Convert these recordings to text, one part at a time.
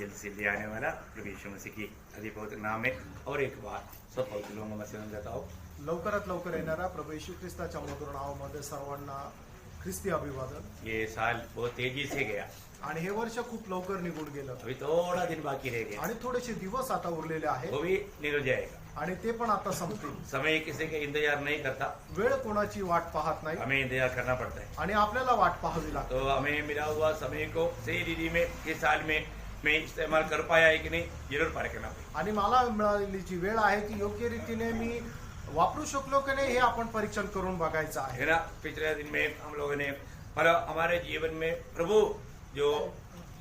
जल्द से जल्दी आने वाला प्रभु यीशु मसीह की अति पवित्र नाम में और एक बार सब पवित्र लोगों में समझ जाता हूँ। लवकरात लवकर येणारा प्रभू येशू ख्रिस्ताच्या मधुर नावामध्ये सर्वांना ख्रिस्ती अभिवादन। ये साल बहुत तेजी से गया, आणि हे वर्ष खूप लवकर निघून गेलं अभी थोड़ा दिन बाकी रह गया, आणि थोडेसे दिवस आता उरलेले आहेत वो भी निकल जाएगा। आणि ते पण आता संपतील। समय किसी का इंतजार नहीं करता, वेळ कोणाची वाट पाहत नाही हमें इंतजार करना पड़ता है। आणि आपल्याला वाट पाहावी लागते। तो हमें मिला हुआ समय को सही रीति में इस साल में मैं इस्तेमाल कर पाया है कि नहीं, जरूर पार करना पड़ेगा। आणि मला मिळालेली जी वेळ आहे ती योग्य रीतीने मी वापरू शकलो की नाही हे आपण परीक्षण करून बघायचं आहे। है ना, पिछले दिन में हम लोगों ने मतलब हमारे जीवन में प्रभु जो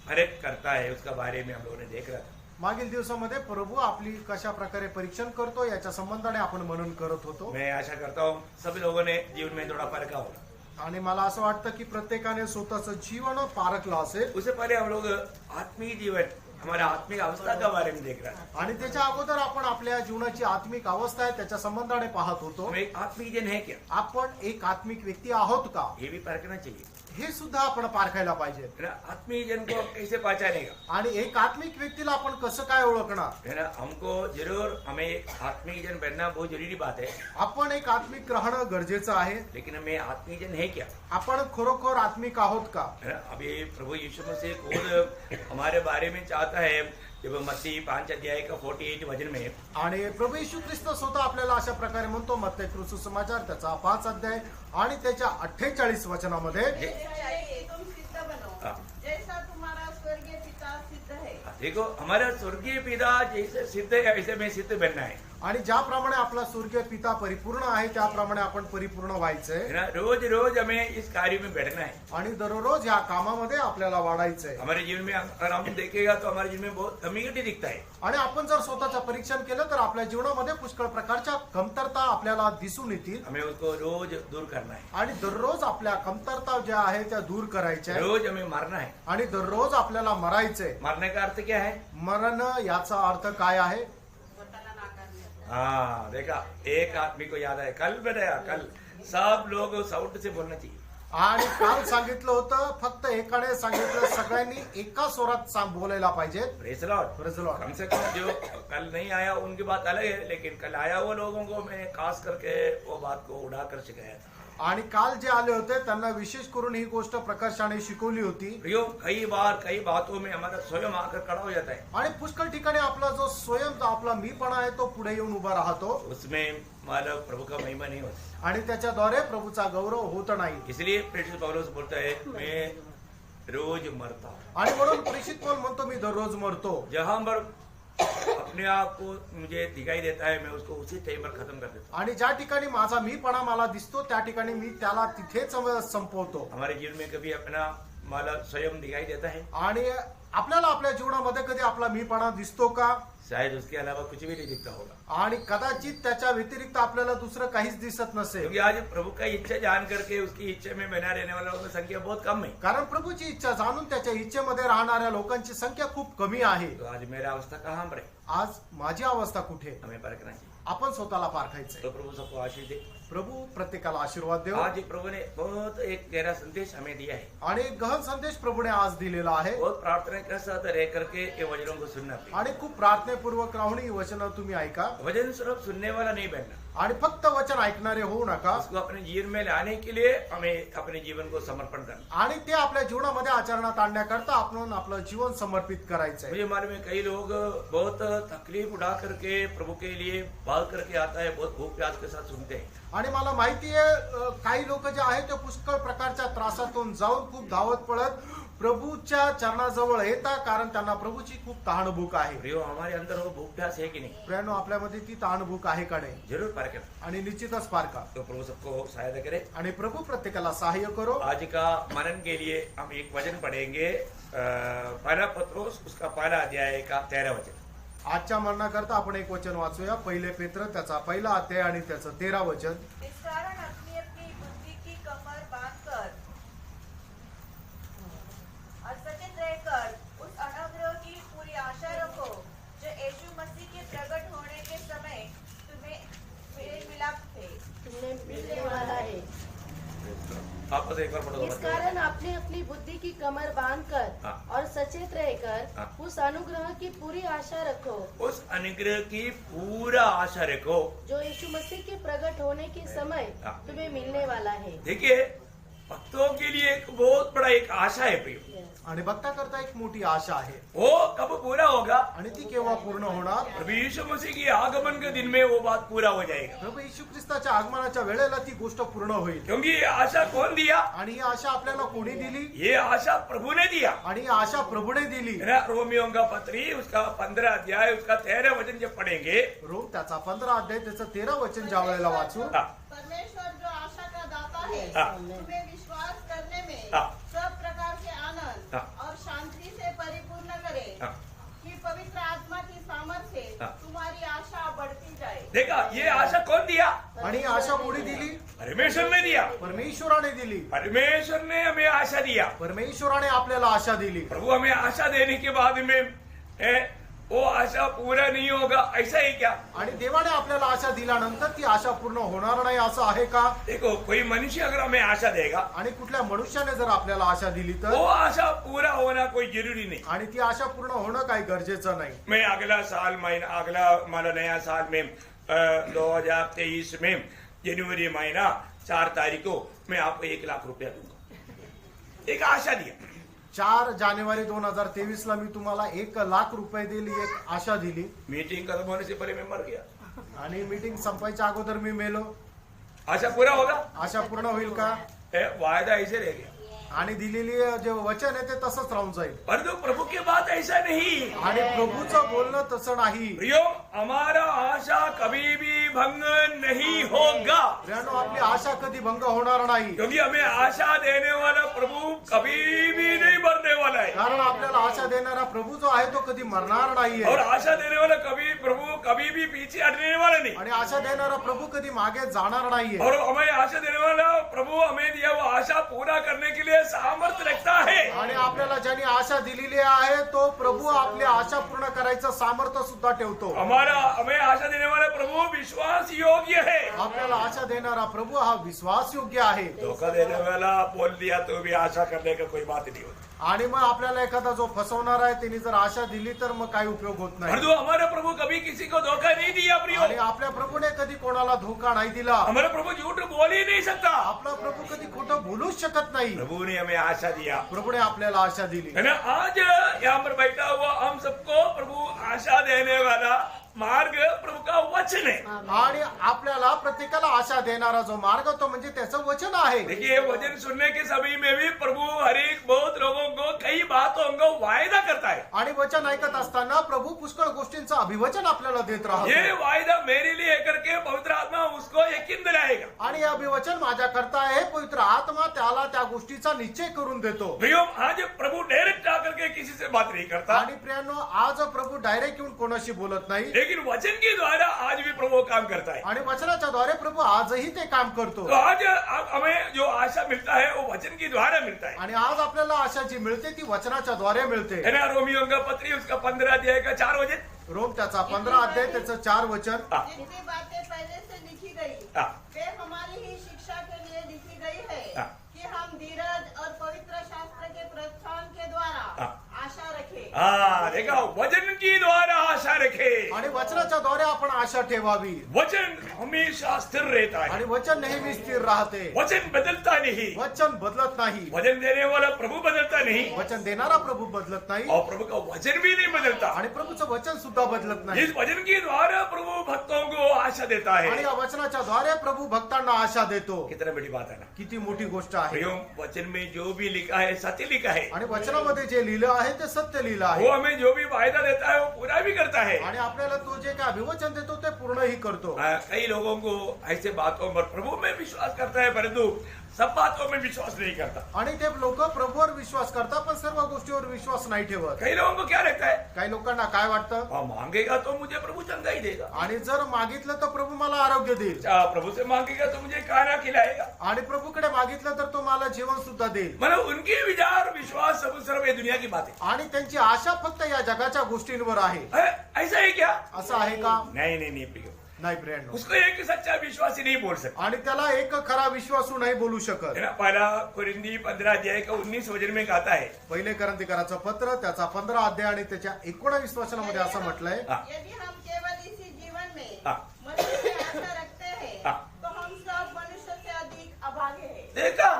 हरेक करता है उसका बारे में हम लोगों ने देख रहा था। मागील दिवसामध्ये प्रभू आपली कशा प्रकारे परीक्षण करतो याच्या संबंधाने आपण मनन करत होतो। मैं आशा करता हूँ सभी लोगों ने जीवन में थोड़ा फर्क होगा। आणि मला असं वाटतं की प्रत्येकाने स्वतःचं जीवन पारखलं असेल। उससे पहले हम लोग आत्मिक जीवन, हमारा आत्मिक अवस्था के बारे में देख रहा था। आणि त्याच्या अगोदर आपण आपल्या जीवनाची आत्मिक अवस्था आहे त्याच्या संबंधाने पाहत होतो। हम एक आत्मिक जन है क्या, आपण एक आत्मिक व्यक्ती आहोत का ये भी परखना चाहिए। हे सुद्धा आपण पारखायला पाहिजे। है ना, आत्मिक जन को कैसे पहचानेगा, आणि एक आत्मिक व्यक्तीला आपण कसं काय ओळखणार। है ना, हमको जरूर हमें एक आत्मिक जन बनना बहुत जरूरी बात है। आपण एक आत्मिक राहणं गरजेचं आहे। लेकिन हमें आत्मिक जन है क्या, आपण खरोखर आत्मिक आहोत का। है ना, अभी प्रभु यीशु मसीह खुद हमारे बारे में चाहता है जब मत्ती 5 अध्याय का 48 वचन में, आणि प्रभू येशू ख्रिस्त स्वतः आपल्याला अशा प्रकारे म्हणतो मत्ती सुसमाचार त्याचा 5 अध्याय आणि त्याच्या 48 वचनामध्ये, तुम सिद्ध बनो हाँ। जैसा तुम्हारा स्वर्गीय पिता सिद्ध है। देखो हमारा स्वर्गीय पिता जैसे सिद्ध है ऐसे में सिद्ध बनना है। आणि ज्याप्रमाणे आपला स्वर्गीय पिता परिपूर्ण आहे त्याप्रमाणे आपण परिपूर्ण व्हायचंय। है ना, रोज रोज हमें इस कार्य में बैठना है। आणि दररोज या कामामध्ये आपल्याला वाढायचंय। हमारे जीवन में अगर हम देखेगा तो हमारे जीवन में बहुत कमी दिखता है। आणि आपण जर स्वतःचं परीक्षण केलं तर आपल्या जीवनामध्ये पुष्कळ प्रकारच्या कमतरता आपल्याला दिसून येतील। हमें उसको रोज दूर करना है। आणि दररोज आपल्या कमतरता ज्या आहेत त्या दूर करायच्या आहेत। रोज हमें मारना है। आणि दररोज आपल्याला मरायचंय। मारने का अर्थ क्या है, मरण याचा अर्थ काय आहे। स्वतःला नाकारणे। हाँ देखा, एक आदमी को याद है, कल बताया, कल सब लोग साउंड से बोलना चाहिए। आणि काल सांगितलं होतं फक्त एकाने सांगितलं सगळ्यांनी एका स्वरात बोलायला पाहिजे। Praise Lord. Praise Lord. कम से कम जो कल नहीं आया उनकी बात अलग है, लेकिन कल आया हुआ लोगों को मैं खास करके वो बात को उड़ा कर सिखाया था। आणि काल जे आले होते त्यांना विशेष करून ही गोष्ट प्रकर्षाने शिकवली होती। प्रियो, कई बार कई बातों में हमारा स्वयं आकर खड़ा हो जाता है। आणि पुष्कळ ठिकाणी आपला जो स्वयं आपला मीपणा आहे तो पुढे येऊन उभा राहतो। उसमें मतलब प्रभु का महिमा नहीं होता, आणि त्याच्याद्वारे प्रभूचा गौरव होत नाही। इसलिए प्रेषित पौलुस बोलता है मैं रोज मरता हूँ। आणि म्हणून प्रेषित पौल म्हणतो मी दररोज मरतो। जहां पर अपने आप को मुझे दिखाई देता है मैं उसको उसी टाइम पर खत्म कर देता हूँ। आणि ज्या ठिकाणी माझा मीपणा मला दिसतो त्या ठिकाणी मी त्याला तिथेच संपवतो। हमारे जीवन में कभी अपना मतलब स्वयं दिखाई देता है, आणि आपल्याला आपल्या जीवनामध्ये कधी आपला मीपणा दिसतो का। शायद उसके अलावा कुछ भी नहीं दिखता होगा। आणि कदाचित त्याच्या व्यतिरिक्त आपल्याला दुसरं काहीच दिसत नसेल। क्योंकि आज प्रभु का इच्छा जान करके उसकी इच्छा में बना रहने वालों की संख्या बहुत कम है। कारण प्रभूची इच्छा जाणून त्याच्या इच्छेमध्ये राहणाऱ्या लोकांची संख्या खूप कमी आहे। तो आज मेरा अवस्था कहाँ पर है, आज माझी अवस्था कुठे, हमें परखना चाहिए। आपण स्वतःला पारखायचंय। तो प्रभु सबको आशीष दे। प्रभु प्रत्येकाला आशीर्वाद देव। आज प्रभु ने बहुत एक गहरा संदेश हमें दिया है। आणि एक गहन संदेश प्रभूने आज दिलेला आहे। बहुत प्रार्थना के साथ रह करके ये वचनों को सुनना चाहिए। आणि खूप प्रार्थनेपूर्वक राहून ही वचन तुम्ही ऐका। वचन सिर्फ सुनने वाला नहीं बनना, आणि फक्त वचन ऐकणारे होऊ नका। उसको अपने जीवन में लाने के लिए हमें अपने जीवन को समर्पण करना। आणि ते आपल्या जीवनामध्ये आचरणात आणण्याकरता आपण आपलं जीवन समर्पित करायचंय। मुझे मालूम है कई लोग बहुत तकलीफ उठा करके प्रभु के लिए भाग करके आता है, बहुत भूख प्यास के साथ सुनते हैं। आणि मला माहिती आहे काही लोक जे आहेत ते पुष्कळ प्रकारच्या त्रासातून जाऊन खूप धावत पळत प्रभूच्या चरणाजवळ येतात, कारण त्यांना प्रभूची खूप तहानभूक आहे। प्रियो, हमारे अंदर वो भूख प्यास है कि नहीं, प्रियानो आपल्यामध्ये ती तहानभूक आहे का नाही, जरूर परखना। आणि निश्चितच पारखा। तो प्रभु सबको सहायता करे। आणि प्रभू प्रत्येकाला सहाय्य करो। आज का मनन के लिए हम एक वचन पढ़ेंगे, पहला पत्रोस उसका पहला अध्याय का 13 वचन। आजच्या मरणाकरता आपण एक वचन वाचूया, पहिले पेत्र त्याचा पहिला अध्याय आणि त्याचं 13 वचन। इस कारण अपनी अपनी बुद्धि की कमर बांधकर और सचेत रहकर उस अनुग्रह की पूरी आशा रखो जो यीशु मसीह के प्रकट होने के समय तुम्हें मेल मिलाप थे। तुमने मिलने वाला है। आपस एक बार पढ़ो। इस कारण आपने अपनी बुद्धि की कमर बांधकर हाँ। और सचेत रहकर उस अनुग्रह की पूरी आशा रखो उस अनुग्रह की पूरा आशा रखो जो यीशु मसीह के प्रकट होने के समय तुम्हें मिलने वाला है। देखिए, भक्तों के लिए एक बहुत बड़ा एक आशा है प्रियो। आणि भक्ताकरता एक मोठी आशा आहे, वो कब पूरा होगा? आणि ती केव्हा पूर्ण होणार? प्रभु यीशु मसीह की आगमन के दिन में वो बात पूरा हो जाएगा। प्रभू येशू ख्रिस्ताच्या आगमनाच्या वेळेला ती गोष्ट पूर्ण होईल। क्योंकि ये आशा कौन दिया? आणि ही आशा आपल्याला कोणी दिली? ये आशा प्रभु ने दिया। आणि ही आशा प्रभूने दिली। है ना? रोमियों का पत्री उसका 15 अध्याय उसका 13 वचन जब पढ़ेंगे, रोम त्याचा 15 अध्याय त्याचं 13 वचन ज्या वेळेला वाचू, परमेश्वर जो आशा का दाता है तुम्हें विश्वास करने में सब प्रकार के आनंद और शांति से परिपूर्ण करे कि पवित्र आत्मा की सामर्थ्य से तुम्हारी आशा बढ़ती जाए। देखा, ये आशा कौन दिया? आणि ही आशा कोणी दिली? परमेश्वर ने दिया। परमेश्वराने दिली। परमेश्वर ने हमें आशा दिया। परमेश्वराने आपल्याला आशा दिली। प्रभु हमें आशा देने के बाद में वो आशा पूरा नहीं होगा, ऐसा है क्या? आणि देवाने आपल्याला आशा दिल्यानंतर ती आशा पूर्ण होणार नाही असं आहे का? देखो, कोई मनुष्य अगर हमें आशा देगा आणि कुठल्या मनुष्याने जर आपल्याला आशा दिली तर वो आशा पूरा होना कोई जरूरी नहीं। आणि ती आशा पूर्ण होणं काही गरजेचं नाही। मैं अगला माला नया साल में 2023 में जनवरी महीना 4 तारीख को मैं आपको 1 लाख रुपया दूंगा। एक आशा दिया। 4 जानेवारी 2023 ला मी तुम्हाला 1 लाख रुपये दिली, एक आशा दिली। मीटिंग खत्म होने से पहले मैं मर गया। आणि मीटिंग संपायच्या अगोदर मी मेलो। आशा पूरा होगा? आशा पूर्ण होईल का? वायदा ऐसे रह गया। आणि दिलेली जे वचन आहे ते तसंच राहून जाईल। परंतु प्रभु की बात ऐसा नहीं। आणि प्रभूचं बोलणं तसं नाही। प्रियो, हमारा आशा कभी भी भंग नहीं होगा। प्रियानो, आपली आशा कधी भंग होणार नाही, क्योंकि हमें आशा देने वाला प्रभु कभी भी नहीं मरने वाला है। कारण आपल्याला आशा देणारा प्रभू जो आहे तो कधी मरणार नाहीये। और आशा देने वाला प्रभु कभी भी पीछे हटने वाला नहीं। आणि आशा देणारा प्रभू कधी मागे जाणार नाहीये। और हमें आशा देने वाला प्रभु हमें दिया वो आशा पूरा करने के लिए सामर्थ्य रखता है। आणि आपल्याला ज्यांनी आशा दिलेली आहे तो प्रभू आपली आशा पूर्ण करायचं सामर्थ्य सुद्धा ठेवतो। हमें आशा देने वाला प्रभु विश्वास योग्य है। आपल्याला आशा देणारा प्रभु हा विश्वास योग्य आहे। धोखा देने वाला बोल दिया तो भी आशा करने का कोई बात नहीं होती। आणि मग आपल्याला एखादा जो फसवणार आहे त्यांनी जर आशा दिली तर मग काही उपयोग होत नाही। परंतु हमारा प्रभु कभी किसी को धोखा नहीं दिया प्रियो। आणि आपल्या प्रभूने कधी कोणाला धोखा नाही दिला। हमारा प्रभु झूठ बोल ही नहीं सकता। आपला प्रभू कधी खोटं बोलूच शकत नाही। प्रभु ने हमें आशा दिया। प्रभूने आपल्याला आशा दिली है ना? आज यहाँ पर बैठा हुआ हम सबको प्रभु आशा देने वाला मार्ग प्रभु का वचन है। आणि आपल्याला प्रत्येकाला आशा देणारा जो मार्ग तो म्हणजे त्याचं वचन आहे। देखिए, वचन सुनने के समय में भी प्रभु हर एक बहुत लोगों को कई बातों को वायदा करता है। आणि वचन ऐकत असताना प्रभू पुष्कळ गोष्टींचं अभिवचन आपल्याला देत राहतो। ये वायदा मेरे लिए करके पवित्र आत्मा उसको यकीन दिलाएगा। आणि हे अभिवचन माझ्या करता आहे, पवित्र आत्मा त्याला त्या गोष्टीचा निश्चय करून देतो। प्रियो, आज प्रभु डायरेक्ट आकर के किसी से बात नहीं करता। आणि प्रियानो, आज प्रभू डायरेक्ट येऊन कोणाशी बोलत नाही, लेकिन वचन के द्वारा आज भी प्रभु काम करता है। आणि वचनाच्या द्वारे प्रभू आजही ते काम करतो। तो आज हमें जो आशा मिलता है वो वचन के द्वारा मिलता है। आणि आज आपल्याला आशा जी मिळते ती वचनाच्या द्वारे मिळते। है ना? रोमियों का पत्री उसका 15 अध्याय का 4 वचन। रोम त्याचा 15 अध्याय त्याचं 4 वचन। जितनी बातें पहले से लिखी गई वे हमारी ही शिक्षा के लिए लिखी गई है कि हम धीरज और पवित्र शास्त्र के प्रस्थान के द्वारा आशा रखें। देखा, वचन की द्वारा आशा रखे। आणि वचनाच्या द्वारे आपण आशा ठेवावी। वचन हमेशा स्थिर रहता है। आणि वचन नेहमी स्थिर राहते। वचन बदलता नहीं। वचन बदलत नाही। वचन देने वाला प्रभु बदलता नहीं। वचन देणारा प्रभू बदलत नाही। और प्रभु का वचन भी नहीं बदलता। आणि प्रभूचं वचन सुद्धा बदलत नाही। इस वचन के द्वारा प्रभु भक्तों को आशा देता है। आणि या वचनाच्या द्वारे प्रभू भक्तांना आशा देतो। कितना बड़ी बात है ना? किती मोठी गोष्ट आहे। प्रियो, वचन में जो भी लिखा है सत्य लिखा है। आणि वचनामध्ये जे लिहिलं आहे ते सत्य लिहिलं आहे। वो हमें जो भी वायदा देता है वो पूरा भी करता है। आणि आपल्याला तो जे काय अभिवचन देतो ते पूर्णही करतो। कई लोगों को ऐसे बातों पर प्रभु में विश्वास करता है, परंतु सब बातों में विश्वास नहीं करता। आणि ते लोक प्रभूवर विश्वास करतात पण सर्व गोष्टीवर विश्वास नाही ठेवत। कई लोगों को क्या लगता है? काही लोकांना काय वाटतं, मांगेगा तो मुझे प्रभु चंगा ही देगा। आणि जर मागितलं तर प्रभू मला आरोग्य देईल, प्रभु से मांगेगा तो मुझे खाना खिलाएगा। आणि प्रभूकडे मागितलं तर तो मला जीवन सुद्धा देईल। मतलब उनके विचार विश्वास सब सर्व ये दुनिया की बात है। आणि त्यांची आशा फक्त या जगाच्या गोष्टींवर आहे। ऐसा है क्या? असं आहे का? नहीं नहीं नहीं प्रियो, नाही प्रियांनो, उसको एक सच्चा विश्वासी नहीं बोल सकता आणि त्याला एक खरा विश्वासू नाही बोलू शकत. है ना. पहला कुरिन्दी 15 अध्याय का 19 वचन में कहता है, पहिले करंथीकराचं पत्र त्याचा 15 अध्याय आणि त्याच्या 19 वचनामध्ये असं म्हटलंय, यदि हम केवल इसी जीवन में हाँ. मसीह में आशा रखते हैं हाँ. तो हम सब मनुष्य से अधिक अभागे हैं. देखा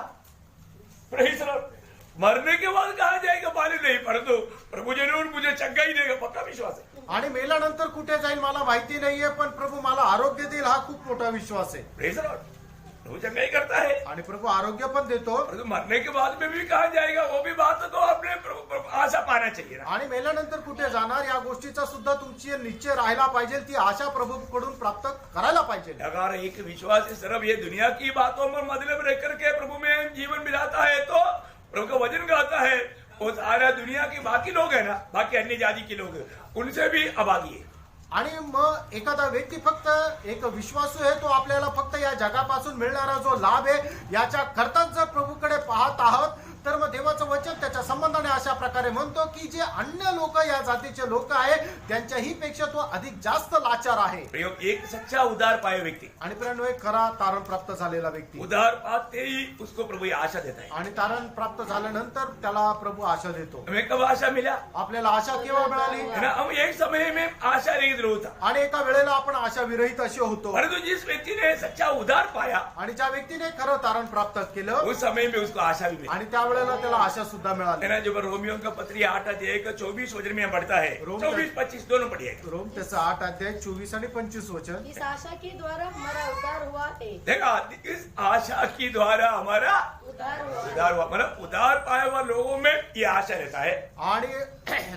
प्रेज लॉर्ड. मरने के बाद कहा जाएगा मालूम नहीं, परंतु प्रभु जरूर मुझे चंगा ही देगा, पक्का विश्वास है. आणि मेल्यानंतर कुठे जाईल मला माहिती नाहीये, पण प्रभू मला आरोग्य देईल हा खूप मोठा विश्वास आहे. Praise Lord. प्रभु चंगा ही करता है, आणि प्रभू आरोग्य पण देतो. परंतु मरने के बाद में भी कहा जाएगा वो भी बात को अपने आशा पाना चाहिए ना. आणि मेल्यानंतर कुठे जाणार या गोष्टीचा सुद्धा तुमची निश्चय राहायला पाहिजे, ती आशा प्रभूकडून प्राप्त करायला पाहिजे. अगर एक विश्वासी सिर्फ ये दुनिया की बातों में मतलब रह करके प्रभु में जीवन बिताता है तो प्रभु का वचन गाता है, वो सारा दुनिया की बाकी लोग है ना, बाकी अन्य जाति के लोग, उनसे भी अभागी है. आणि मग एखादा व्यक्ती फक्त एक विश्वासू आहे, तो आपल्याला फक्त या जगापासून मिळणारा जो लाभ आहे याच्या करताच जर प्रभूकडे पाहत आहोत, तर मग देवाचं वचन त्याच्या संबंधाने अशा प्रकारे म्हणतो की जे अन्य लोक या जातीचे लोक आहेत त्यांच्याही पेक्षा तो अधिक जास्त लाचार आहे. प्रयोग एक सच्चा उदार पाए व्यक्ति, आणि प्रियांनो, एक खरा तारण प्राप्त झालेला व्यक्ती, उदार पाते ही उसको प्रभु ये आशा देता है. आणि तारण प्राप्त झाल्यानंतर त्याला प्रभू आशा देतो. हमें कब आशा मिला आपल्याला आशा केव्हा मिळाली? है ना. हम एक समय में आशा रहित होता, आणि एका वेळेला आपण आशा विरहित असे होतो. परंतु जिस व्यक्ति ने सच्चा उदार पाया आणि ज्या व्यक्तीने खरं तारण प्राप्त केलं उस समय में उसको आशा भी मिली. आणि त्या वेळेला त्याला आशा सुद्धा है मिळाली. ना. जब रोमियो का पत्री 8 अध्याय का 24 वचन में बढ़ता है, रोम 24-25 दोनों पढ़िएगा. रोम त्याचा 8 अध्याय 24 आणि 25 वचन. इस आशा के द्वारा हमारा उद्धार हुआ है. देखा, इस आशा की द्वारा हमारा उद्धार हुआ है. उदार हुआ, मतलब उदार पाए हुआ लोगों में ये आशा रहता है. आणि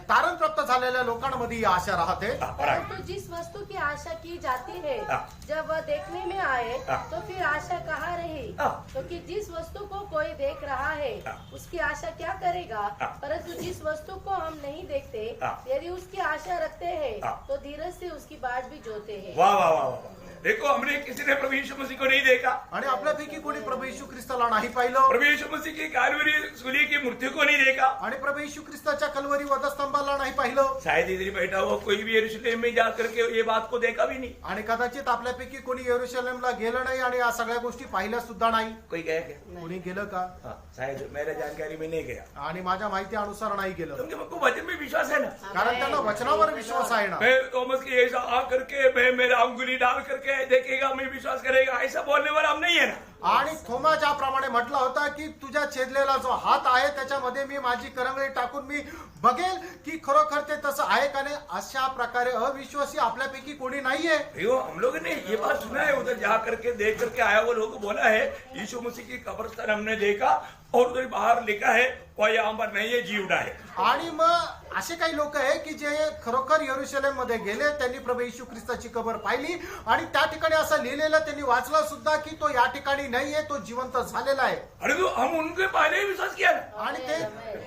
तारण प्राप्त झालेल्या लोकांमध्ये ही आशा राहते. परंतु जिस वस्तु की आशा की जाती है हाँ. जब वह देखने में आए हाँ. तो फिर आशा कहाँ रही? हाँ. क्योंकि जिस वस्तु को कोई देख रहा है हाँ. उसकी आशा क्या करेगा? हाँ. परंतु जिस वस्तु को हम नहीं देखते हाँ. यदि उसकी आशा रखते हैं हाँ. तो धीरज से उसकी बाट भी जोते हैं. वाह वाह वाह वाह. देखो, हमने किसी ने प्रभु यीशु मसीह को नहीं देखा, आणि आपल्यापैकी कोणी प्रभू येशू ख्रिस्ताला नाही पाहिलं, प्रभु यीशु मसीह की कालवरी सूली की मृत्यु को नहीं देखा. आणि प्रभू येशू ख्रिस्ताच्या कलवरी वधस्तंभाला नाही पाहिलं, शायद इधर बैठा हुआ कोई भी यरूशलेम में जा करके ये बात को देखा भी नहीं. आणि कदाचित आपल्यापैकी कोणी यरूशलेमला गेलं नाही आणि या सगळ्या गोष्टी पाहिल्या सुद्धा नाही. कोई गया क्या? कोणी गेलं का? हाँ, शायद मेरा जानकारी में नहीं गया, आणि माझ्या माहिती अनुसार नाही गेलं, क्योंकि हमको वचन में विश्वास है ना. कारण त्यांना वचनावर विश्वास आहे ना. मैं थॉमस की ऐसा आ करके मैं मेरा अंगुली डाल करके देखेगा, मैं विश्वास करेगा, ऐसा बोलने वाला हम नहीं है ना. आणि थोमा ज्याप्रमाणे म्हटला होता की तुझ्या छेदलेला जो हात आहे त्याच्यामध्ये मी माझी करंगळी टाकून मी बघेल की खरोखर ते तसं आहे का नाही, अशा प्रकारे अविश्वासी आपल्यापैकी कोणी नाहीये. भैया, हम लोगों ने ये बात सुना है, उधर जा करके देख करके आया हुआ लोग बोला है यीशु मसीह की कब्रिस्तान हमने देखा और उधर बाहर लिखा है वह यहाँ पर नहीं है, जी उठा है. आणि मग असे काही लोक आहे की जे खरोखर यरूशलेम मध्ये गेले, त्यांनी प्रभू येशू ख्रिस्ताची कबर पाहिली आणि त्या ठिकाणी असं लिहिलेलं त्यांनी वाचलं सुद्धा की तो या ठिकाणी नाहीये, तो जिवंत झालेला आहे. अरे तो हम उनके पहले ही विश्वास किया ना, आणि ते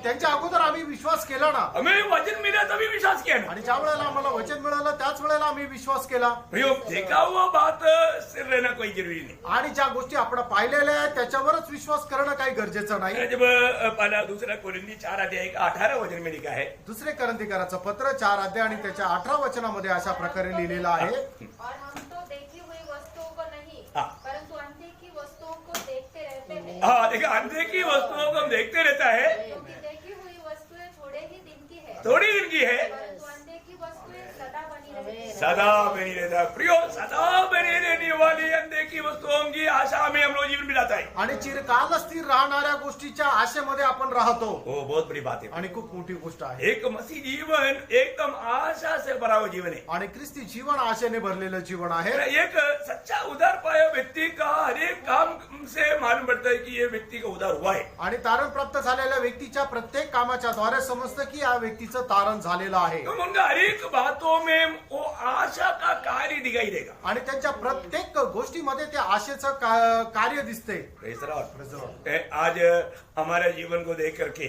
त्यांच्या अगोदर आम्ही विश्वास केला ना, हमें वचन मिला तभी विश्वास किया ना. आणि ज्या वेळेला आम्हाला वचन मिळालं त्याच वेळेला आम्ही विश्वास केला. भैया, देखा हुआ बात सिर रहना कोई जरूरी नहीं. आणि ज्या गोष्टी आपण पाहिलेल्या आहेत त्याच्यावरच विश्वास करणं काही गरजेचं नाही. जब पहला दूसरा कुरिन्दी 4 अध्याय का 18 वचन में लिखा है, दुसरे करंथीकराचं पत्र 4 अध्याय आणि त्याच्या 18 वचनामध्ये अशा प्रकारे लिहिलेलं आहे, और हम तो देखी हुई वस्तुओं को नहीं हाँ. परंतु अनदेखी वस्तुओं को देखते रहते हैं. हाँ देखा, अनदेखी वस्तुओं को हम देखते रहता है, क्योंकि देखी हुई वस्तुएं थोड़े ही दिन की है, थोड़ी दिन की है, परंतु अनदेखी वस्तुएं सदा बनी रहती है. सदा बनी रहता है. प्रियो, सदा बनी रहने वाली अनदेखी वस्तुओं की आशा में हम लोग जीवन बिताता है. आणि चिरकाल स्थिर राहणाऱ्या गोष्टीच्या आशेमध्ये आपण राहतो. वो बहुत बड़ी बात है. आणि खूप मोठी गोष्ट आहे. एक मसीह जीवन एकदम आशा से भरा हुआ जीवन है. आणि ख्रिस्ती जीवन आशेने भरलेलं जीवन आहे. एक सच्चा उदार पाया व्यक्ति का हर एक काम से मालूम पड़ता है कि ये व्यक्ति का उदार हुआ है. आणि तारण प्राप्त झालेल्या व्यक्तीच्या प्रत्येक कामाच्या द्वारे समजतं की या व्यक्तीचं तारण झालेलं आहे. तो उनका हर एक बातों में वो आशा का कार्य दिखाई देगा. आणि त्यांच्या प्रत्येक गोष्टीमध्ये त्या आशेचं कार्य दिसते. Praise the Lord. आज हमारे जीवन को देख करके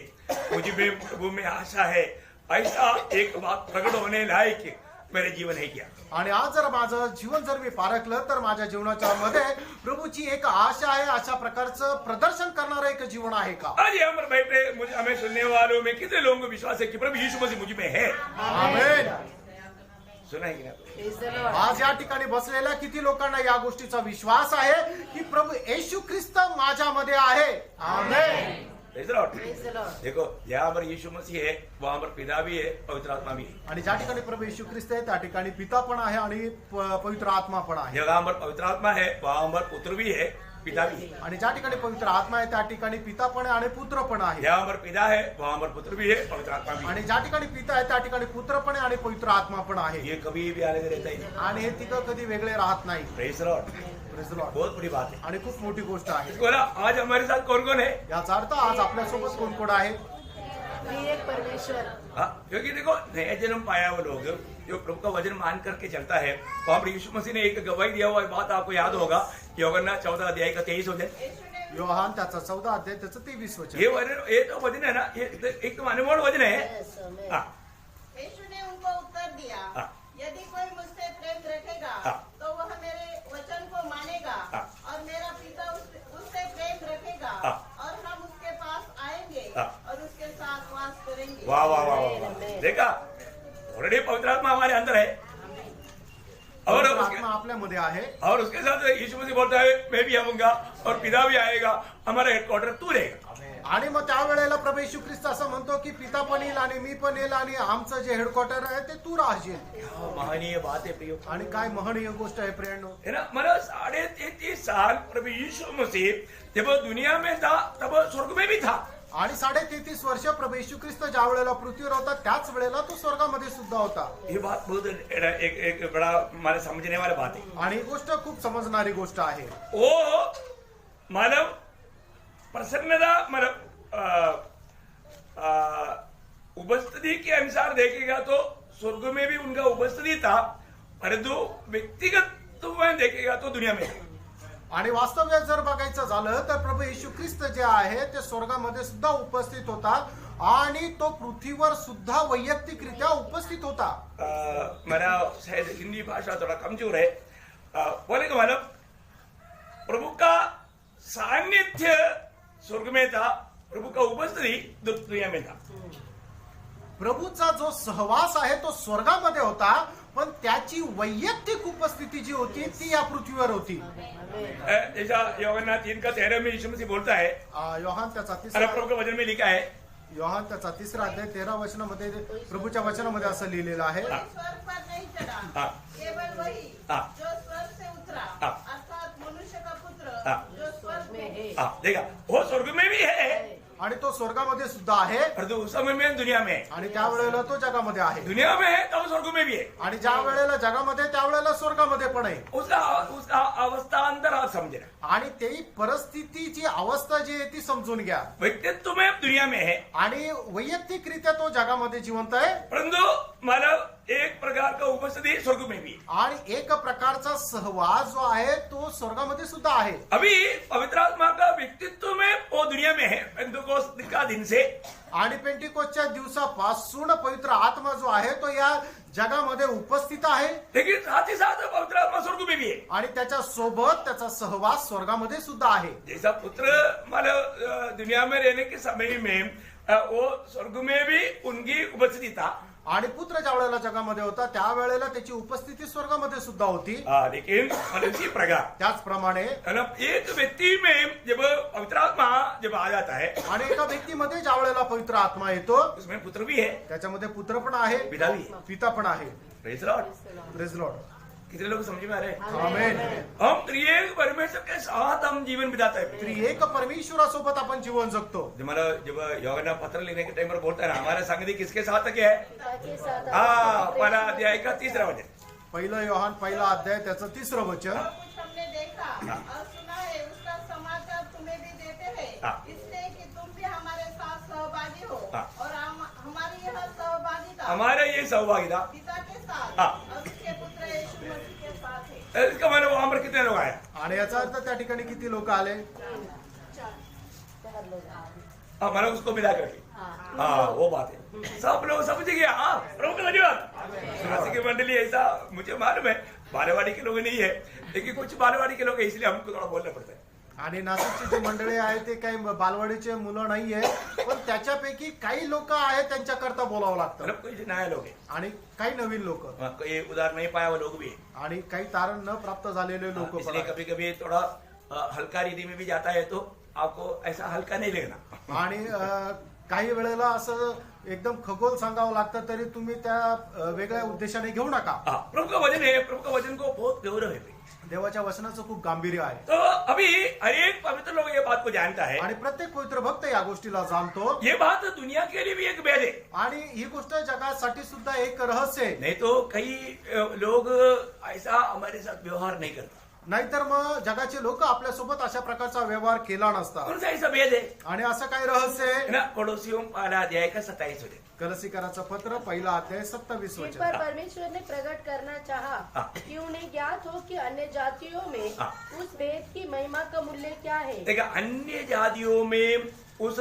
मुझे में प्रभु में आशा है, ऐसा एक बात प्रकट होने लायक मेरे जीवन है क्या. आणि आज जर माझं जीवन जर मी पारखलं तर माझ्या जीवनाच्या मध्ये प्रभूची एक आशा आहे, अशा प्रकारचं प्रदर्शन करणारं एक जीवन आहे का. आज यहाँ पर बैठे मुझे हमें सुनने वालों में कितने लोगों को विश्वास है कि प्रभु यीशु मसीह मुझ में है. आमेन. सुना है की नाही? Praise the Lord. आज या ठिकाणी बसलेल्या किती लोकांना या गोष्टीचा विश्वास आहे की प्रभू येशू ख्रिस्त माझ्यामध्ये आहे. आमेन. Praise the Lord. Praise the Lord. देखो यहाँ पर यीशु मसीह है, वहां पर पिता भी है, पवित्र आत्मा भी है. आणि ज्या ठिकाणी प्रभू येशू ख्रिस्त आहे त्या ठिकाणी पिता पण आहे आणि पवित्र आत्मा पण आहे. जहाँ पर पवित्र आत्मा है वहां पर पुत्र भी है, पिता भी है. आणि ज्या ठिकाणी पवित्र आत्मा आहे त्या ठिकाणी पिता पण आहे आणि पुत्र पण आहे. जहाँ पर पिता है वहां पर पुत्र भी है, पवित्र आत्मा भी है. आणि ज्या ठिकाणी पिता आहे त्या ठिकाणी पुत्र पण आहे आणि पवित्र आत्मा पण आहे. ये कभी भी अलग रहता ही नहीं. आणि हे तिघं कधी वेगळे राहत नाही. Praise the Lord. Praise the Lord. बहुत बड़ी बात है. आणि खूप मोठी गोष्ट आहे. इसको ना आज हमारे साथ कौन कौन है? याचा अर्थ आज आपल्यासोबत कोण कोण आहे? त्रिएक परमेश्वर. हाँ, क्योंकि देखो नया जन्म पाया वो लोग जो प्रभु का वचन मान करके चलता है, वहां पर यीशु मसीह ने एक गवाही दिया हुआ बात आपको याद होगा, यूहन्ना 14 अध्याय का 23 वचन. यीशु ने योहान त्याचा 14 अध्याय त्याचं 23 वचन. ये तो वचन है ना, ये एक तो अनमोल वचन है. Yes, amen. हाँ, यीशु ने उनको उत्तर दिया, हाँ. यदि कोई मुझसे प्रेम रखेगा हाँ. तो वह मेरे वचन को मानेगा हाँ. और मेरा पिता उससे प्रेम रखेगा हाँ. और हम उसके पास आएंगे हाँ. और उसके साथ वास करेंगे. वाह वाह वाह वाह वाह. देखा, ऑलरेडी पवित्र आत्मा हमारे अंदर है और पवित्र उसके आत्मा आपल्यामध्ये आहे. और उसके साथ यीशु मसीह बोलता है मैं भी आऊंगा और पिता भी आएगा, हमारा हेडक्वार्टर तू रहेगा. आणि मग त्यावेळेला प्रभू येशू ख्रिस्त असं म्हणतो की पिता पण येईल आणि मी पण येईल आणि आमचं जे हेडक्वार्टर आहे ते तू राहशील. क्या महनीय बात है प्रियो. आणि काय महनीय गोष्ट आहे प्रियांनो. है ना, मला 33.5 साल प्रभु यीशु मसीह जब दुनिया में था तब स्वर्ग में भी था. आणि 33.5 वर्ष प्रभू येशू ख्रिस्त ज्या वेळेला पृथ्वीवर होता त्याच वेळेला तो स्वर्गामध्ये सुद्धा होता. ये बात बहुत एक बड़ा हमारे समझने वाला बात है. आणि ही गोष्ट खूप समजणारी गोष्ट आहे. वो मानव प्रसन्नता मतलब उपस्थिति के अनुसार देखेगा तो स्वर्ग में भी उनका उपस्थिति था, परंतु व्यक्तिगत में देखेगा तो दुनिया में. आणि वास्तव्यात जर बघायचं झालं तर प्रभू येशू ख्रिस्त जे आहे ते स्वर्गामध्ये सुद्धा उपस्थित होता आणि तो पृथ्वीवर सुद्धा वैयक्तिकरित्या उपस्थित होता. मेरा शायद हिंदी भाषा थोड़ा कमजोर है. बोले कि मतलब प्रभु का सान्निध्य स्वर्ग में था, प्रभु का उपस्थिति दुनिया में था. प्रभूचा जो सहवास आहे तो स्वर्गामध्ये होता पण त्याची वैयक्तिक उपस्थिती जी होती ती या पृथ्वीवर होती. जैसा यूहन्ना 3:13 में यीशु मसीह बोलता है, योहान त्याचा और तिसरा प्रभु के वचन में लिखा है, योहान त्याचा 3 अध्याय 13 वचनामध्ये प्रभूच्या वचनामध्ये असं लिहिलेलं आहे. स्वर्ग पर नहीं चढ़ा, हाँ. केवल वही हाँ. जो स्वर्ग से उतरा, हाँ. अर्थात मनुष्य का पुत्र हाँ. जो स्वर्ग में है. हाँ, देखा वो स्वर्ग में भी है, आणि तो स्वर्गामध्ये सुद्धा आहे परंतु उस समय में दुनिया में है. आणि त्यावेळेला तो जगामध्ये आहे. दुनिया में है तब स्वर्ग में भी है. आणि ज्या वेळेला जगामध्ये त्यावेळेला स्वर्गामध्ये पण आहे. उसका अवस्था अंतर आप समझना. आणि तेही परिस्थितीची अवस्था जी आहे ती समजून घ्या. व्यक्तित्व में दुनिया में है, आणि वैयक्तिकरित्या तो जगामध्ये जिवंत आहे परंतु मानव एक प्रकार का उपस्थिति स्वर्ग में भी है. आणि एक प्रकारचा सहवास जो आहे तो स्वर्गामध्ये सुद्धा आहे. अभी पवित्र आत्मा का व्यक्तित्व में वो दुनिया में है, पेंटेकोस्त का दिन से. आणि पेंटिकोसच्या दिवसापासून पवित्र आत्मा जो आहे तो या जगामध्ये उपस्थित आहे. लेकिन साथ ही साथ पवित्र आत्मा स्वर्ग में भी है. आणि त्याच्या सोबत त्याचा सहवास स्वर्गामध्ये सुद्धा आहे. जैसा पुत्र मानव दुनिया में रहने के समय में वो स्वर्ग में भी उनकी उपस्थिति था. आणि पुत्र ज्या वेळेला जगामध्ये होता त्यावेळेला त्याची उपस्थिती स्वर्गामध्ये सुद्धा होती. लेकिन इसी प्रकार त्याचप्रमाणे एक व्यक्ति में जब पवित्र आत्मा जब आ जाता है, आणि एका व्यक्तीमध्ये ज्या वेळेला पवित्र आत्मा येतो उसमें पुत्र भी है, त्याच्यामध्ये पुत्र पण आहे, पिता भी है. पिता पण आहे. Praise Lord. Praise Lord. कितने लोग समझ में आ रहे हैं? आमेन. हम त्रिएक परमेश्वर के साथ हम जीवन बिताते हैं. त्रिएक परमेश्वरासोबत आपण जीवन जगतो. जब यूहन्ना पत्र लेने के टाइम पर बोलता है ना, हमारा संगति किसके साथ क्या है? पिता के साथ हाँ, पहला अध्याय का 3रा वचन. पहिलं योहान पहिला अध्याय त्याचं 3रं वचन. जो कुछ हमने देखा और सुना है उसका समाचार तुम्हें भी देते हैं, हाँ. इसलिए कि तुम भी हमारे साथ सहभागी हो. हाँ. और हमारी यह सहभागिता हमारा ये सहभागिता, पिता के साथ हाँ. और उसके पुत्र यीशु मसीह के साथ है. इसका मतलब वहां पर कितने लोग आए? आणि याचा अर्थ त्या ठिकाणी किती लोक आले? 4 लोग. हाँ, मैंने उसको मिला करके. हाँ, वो बात है. सब लोग समझ गया. हाँ, प्रभु का धन्यवाद. की मंडली ऐसा मुझे मालूम है बालवाड़ी के लोग नहीं है, लेकिन कुछ बालवाड़ी के लोग है, इसलिए हमको थोड़ा बोलना पड़ता है. आणि नाशिकची जी मंडळी आहे ते काही बालवाडीचे मुलं नाहीये, पण त्याच्यापैकी काही लोक आहेत त्यांच्याकरता बोलावं लागतं मतलब कुछ नया लोग हैं, आणि काही नवीन लोक कोई उधार नहीं पाया हुआ लोग भी हैं। आणि काही तारण न प्राप्त झालेले लोक पण इसलिए आहेत. कभी कभी थोड़ा हल्का रिधि में भी जाता है तो आपको ऐसा हल्का नहीं लेना। आणि काही वेळेला असं एकदम खगोल सांगावं लागतं तरी तुम्ही त्या वेगळ्या उद्देशाने घेऊ नका. प्रभु का वचन है, प्रभु का वचन को बहुत गौरव है। देवाच्या वचनाचं खूप गांभीर्य आहे तो अभी हर एक पवित्र लोग ये बात को जानता है, आणि प्रत्येक पवित्र भक्त या गोष्टीला जाणतो. ये बात दुनिया के लिए भी एक भेद है। आणि ही गोष्ट जगासाठी सुद्धा एक रहस्य आहे. नहीं तो कई लोग ऐसा हमारे साथ व्यवहार नहीं करता। नाहीतर मग जगाचे लोक आपल्यासोबत अशा प्रकारचा व्यवहार केला नसता. कौन सा ऐसा भेद है? आणि असं काही रहस्य है आहे. ना, पड़ोसियों पहला अध्याय का 27 वचन। कलसीकराचं पत्र पहिला अध्याय 27 जिन वचन. पर परमेश्वर ने प्रकट करना चाहा हाँ। कि उन्हें ज्ञात हो कि अन्य जातियों में हाँ। उस भेद की महिमा का मूल्य क्या है। देखा, अन्य जातियों में उस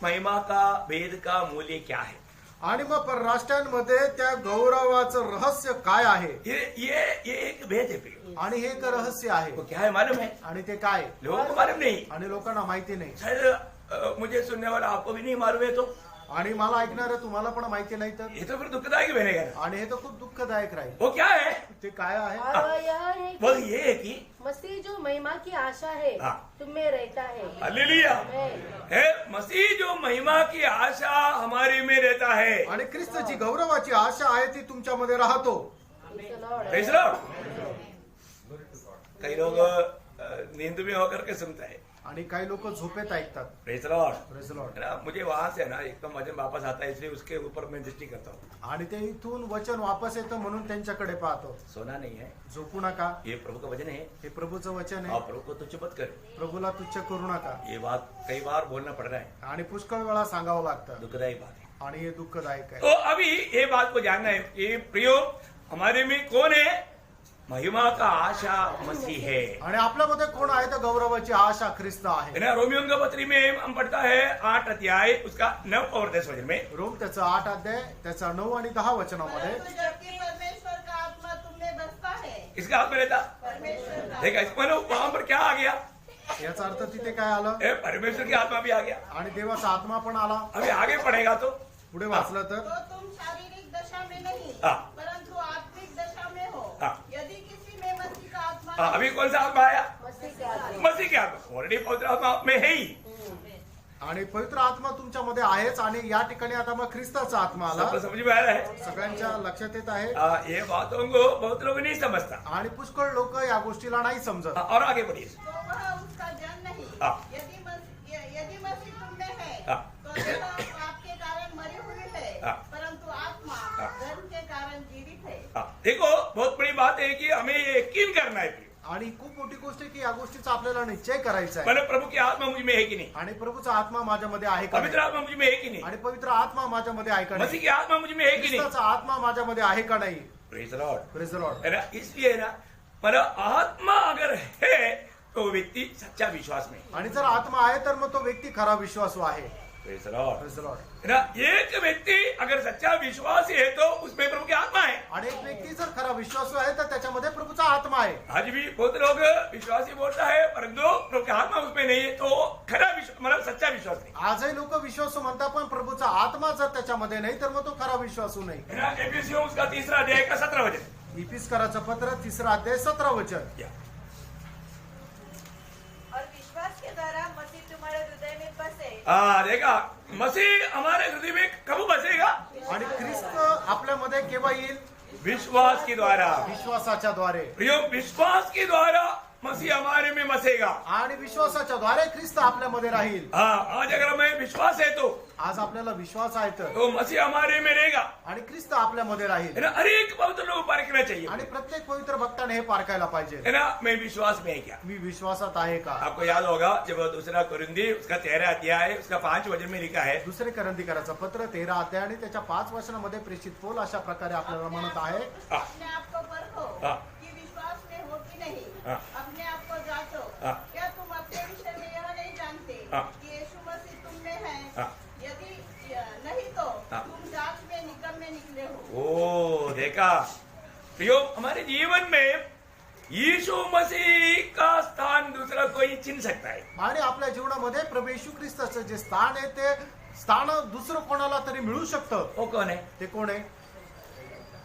महिमा का भेद का मूल्य क्या है। आणि मग परराष्ट्रांमध्ये त्या गौरवाचं रहस्य काय आहे. ये एक भेद है प्रिय। आणि हे एक रहस्य आहे. वो क्या है मालूम है? आणि ते काय लोगों को मालूम नहीं, आणि लोकांना माहिती नाही. शायद मुझे सुनने वाला आपको भी नहीं मालूम है, तो आणि मला ऐकणार तुम्हाला पण माहिती नाही तर. ये तो फिर दुखदायक बनेगा ना। आणि हे तर खूप दुःखदायक राहील. वो क्या है? ते काय आहे. और वह यह है वो कि ये है कि मसीह जो महिमा की आशा है हाँ। तुम में रहता है। Hallelujah amen. है, मसीह जो महिमा की आशा हमारे में रहता है। आणि ख्रिस्तची गौरवाची आशा आहे ती तुमच्यामध्ये राहतो. Praise the Lord. Praise the Lord। कई लोग नींद में होकर के सुनते हैं। आणि काही लोक झोपेत ऐकतात. Praise the Lord. Praise the Lord. है ना, मुझे वहां से ना एकदम वचन वापस आता है, इसलिए उसके ऊपर मैं दृष्टि करता हूँ। आणि ते इथून वचन वापस येतं म्हणून त्यांच्याकडे पाहतो. सोना नहीं है, झोपू नका. ये प्रभु का वचन है। हे प्रभूचं वचन और आहे. प्रभु को तुच्छ मत करो। प्रभूला तुच्छ करू नका. ये बात कई बार बोलना पड़ रहा है, आणि पुष्कळ वेळा सांगावं लागतं. दुखदायी बात है। आणि हे दुःखदायक आहे. तो अभी ये बात को जानना है कि प्रियो, हमारे में कौन है? महिमा का आशा मसीह है। आणि आपल्यामध्ये कोण आहे तर गौरवाची आशा ख्रिस्त आहे. है ना, रोमियों का पत्री में हम पढ़ता है 8 अध्याय उसका 9 और 10 वचन में। रोम त्याचं 8 अध्याय त्याचा 9 आणि 10 वचनामध्ये. परंतु जबकि परमेश्वर का आत्मा तुम में बसता है, इसका हाथ में रहता, परमेश्वर का देखा इसमें वहां पर क्या आ गया? याचा अर्थ तिथे काय आलं. परमेश्वर की आत्मा भी आ गया। आणि देवाचा आत्मा पण आला. अभी आगे पढ़ेगा तो पुढे वाचलं तर तो तुम शारीरिक दशा में नहीं हाँ। परंतु आत्मिक दशा में हो। हाँ। यदि किसी में मसीह का आत्मा अभी कौन सा आत्मा आया? मसीह के आत्मा। मसीह की आत्मा। ऑलरेडी पवित्र आत्मा में है ही। आणि पवित्र आत्मा तुमच्यामध्ये आहेच. आणि या ठिकाणी आता मग ख्रिस्ताचा आत्मा आला. सबको समझ में आ रहा है? सगळ्यांच्या लक्षात येत आहे. ये बातों को बहुत लोग नहीं समझता। आणि पुष्कळ लोक या गोष्टीला नाही समजत. और आगे बढ़िए। तो वह उसका जन नहीं। हाँ। यदि मसीह तुम में है हाँ। तो देह आपके कारण मरी हुई है, हाँ। परंतु आत्मा हाँ। धर्म के कारण जीवित है। देखो, बहुत बड़ी बात है कि हमें ये यकीन करना है आणि खूप मोठी गोष्ट आहे की या गोष्टीचा आपल्याला निश्चय करायचा आहे. मैंने प्रभु की आत्मा मुझ में है कि नहीं? आणि प्रभूचा आत्मा माझ्यामध्ये आहे का पवित्र नाही. आत्मा मुझ में है कि नहीं? आणि पवित्र आत्मा माझ्यामध्ये आहे का मसीह नाही. की आत्मा मुझ में है कि नहीं? ख्रिस्ताचा आत्मा माझ्यामध्ये आहे का नाही. Praise the Lord. Praise the Lord. है ना, इसलिए ना मतलब आत्मा अगर है तो व्यक्ति सच्चा विश्वास में। आणि जर आत्मा आहे तर मग तो व्यक्ति खरा विश्वासू आहे. Praise the Lord. Praise the Lord. है ना, एक व्यक्ति अगर सच्चा विश्वासी है तो उसमें प्रभु की आत्मा है। आणि एक व्यक्ती जर खरा विश्वासू आहे तर त्याच्यामध्ये प्रभूचा आत्मा आहे. आज भी बहुत लोग विश्वासी बोलता है परंतु प्रभु की आत्मा उसमें नहीं है, तो खरा विश्वास मतलब सच्चा विश्वास नहीं। आजही लोक विश्वासू म्हणतात पण प्रभूचा आत्मा जर त्याच्यामध्ये नाही तर मग तो खरा विश्वासू नाही. है ना, एफिसियों उसका 3 अध्याय का 17 वचन। इफिसकाराचं पत्र 3 अध्याय 17 वचन. या। और विश्वास के द्वारा मसीह तुम्हारे हृदय में बसे। देखा, मसीह हमारे हृदय में कब बसेगा? आणि ख्रिस्त आपल्यामध्ये केव्हा येईल? विश्वास के द्वारा। विश्वासाच्या द्वारे. प्रियो, विश्वास के द्वारा मसीह हमारे में बसेगा। आणि विश्वासाच्या द्वारे ख्रिस्त आपल्यामध्ये राहील. आज अगर हमें विश्वास है तो आज आपल्याला विश्वास आहे तर तो मसीह हमारे में रहेगा। आणि ख्रिस्त आपल्यामध्ये राहील. है ना, हर एक पवित्र लोग पारखना चाहिए। आणि प्रत्येक पवित्र भक्ताने हे पारखायला पाहिजे. है ना, मैं विश्वास में है क्या? मी विश्वासात आहे का. आपको याद होगा जब दूसरा कुरिन्दी उसका 13 अध्याय उसका 5 वचन में लिखा है। दुसरे करंदीकराचं पत्र 13 अध्याय आणि त्याच्या 5 वचनामध्ये प्रेषित पौल अशा प्रकारे आपल्याला म्हणत आहे. अपने आप को परखो हाँ। कि विश्वास में हो कि नहीं। हाँ। अपने आप को जांचो। हाँ। क्या तुम अपने विषय में यह नहीं जानते हाँ। कि यीशु मसीह तुम में है? हाँ। यदि नहीं तो हाँ। तुम जांच में निकम में निकले हो। ओ देखा प्रियो, हमारे जीवन में यीशु मसीह का स्थान दूसरा कोई छीन सकता है? आणि आपल्या जीवनामध्ये प्रभू येशू ख्रिस्ताचं जे स्थान आहे ते स्थान दुसरं कोणाला तरी मिळू शकतं. वो कौन है? ते कोण आहे?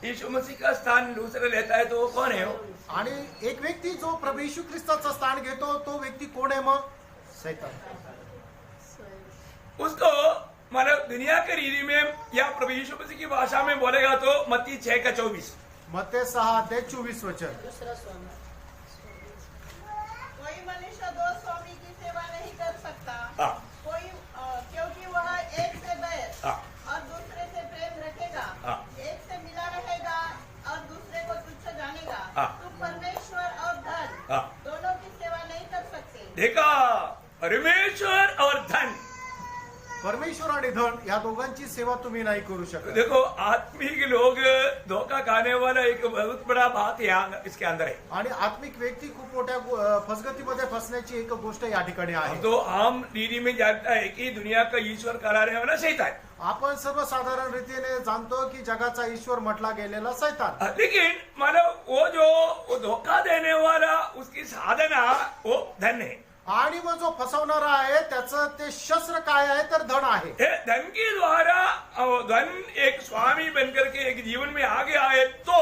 यीशु मसीह का स्थान दूसरा लेता है तो वो कौन है? वो आणि एक व्यक्ती जो प्रभू येशू ख्रिस्ताचं स्थान घेतो तो व्यक्ती कोण आहे? मग सैतान. उसको मतलब दुनिया के रीति में या प्रभु यीशु मसीह की भाषा में बोलेगा तो मत्ती 6:24. मत्ते 6:24 वचन. दूसरा स्वामी. कोई मनुष्य दो स्वामी की सेवा नहीं कर सकता. हाँ. कोई क्योंकि वह एक से बैर हाँ. और दूसरे से प्रेम रखेगा. हाँ. एक से मिला रहेगा और दूसरे को तुच्छ जानेगा. हाँ. तुम परमेश्वर और धन हाँ. दोनों की सेवा नहीं कर सकते. देखा, परमेश्वर और धन. परमेश्वर आणि धन या दोघांची सेवा तुम्ही नाही करू शकत. देखो, आत्मिक लोग धोखा खाने वाला एक बहुत बड़ा बात यहाँ इसके अंदर है. आणि आत्मिक व्यक्ती खूप मोठ्या फसगतीमध्ये फसण्याची एक गोष्ट या ठिकाणी हम आहे. तो आम रीति में जानता है कि दुनिया का ईश्वर कराने वाला शैतान. आपण सर्वसाधारण रीतीने जाणतो की जगाचा ईश्वर म्हटला गेलेला सैतान. लेकिन मतलब वो धोखा देने वाला उसकी साधना वो धन है. आणि मग जो फसवणारा आहे त्याचं ते शस्त्र काय आहे? तर धन आहे. ये धन के द्वारा धन एक स्वामी बनकर के एक जीवन में आ गया है तो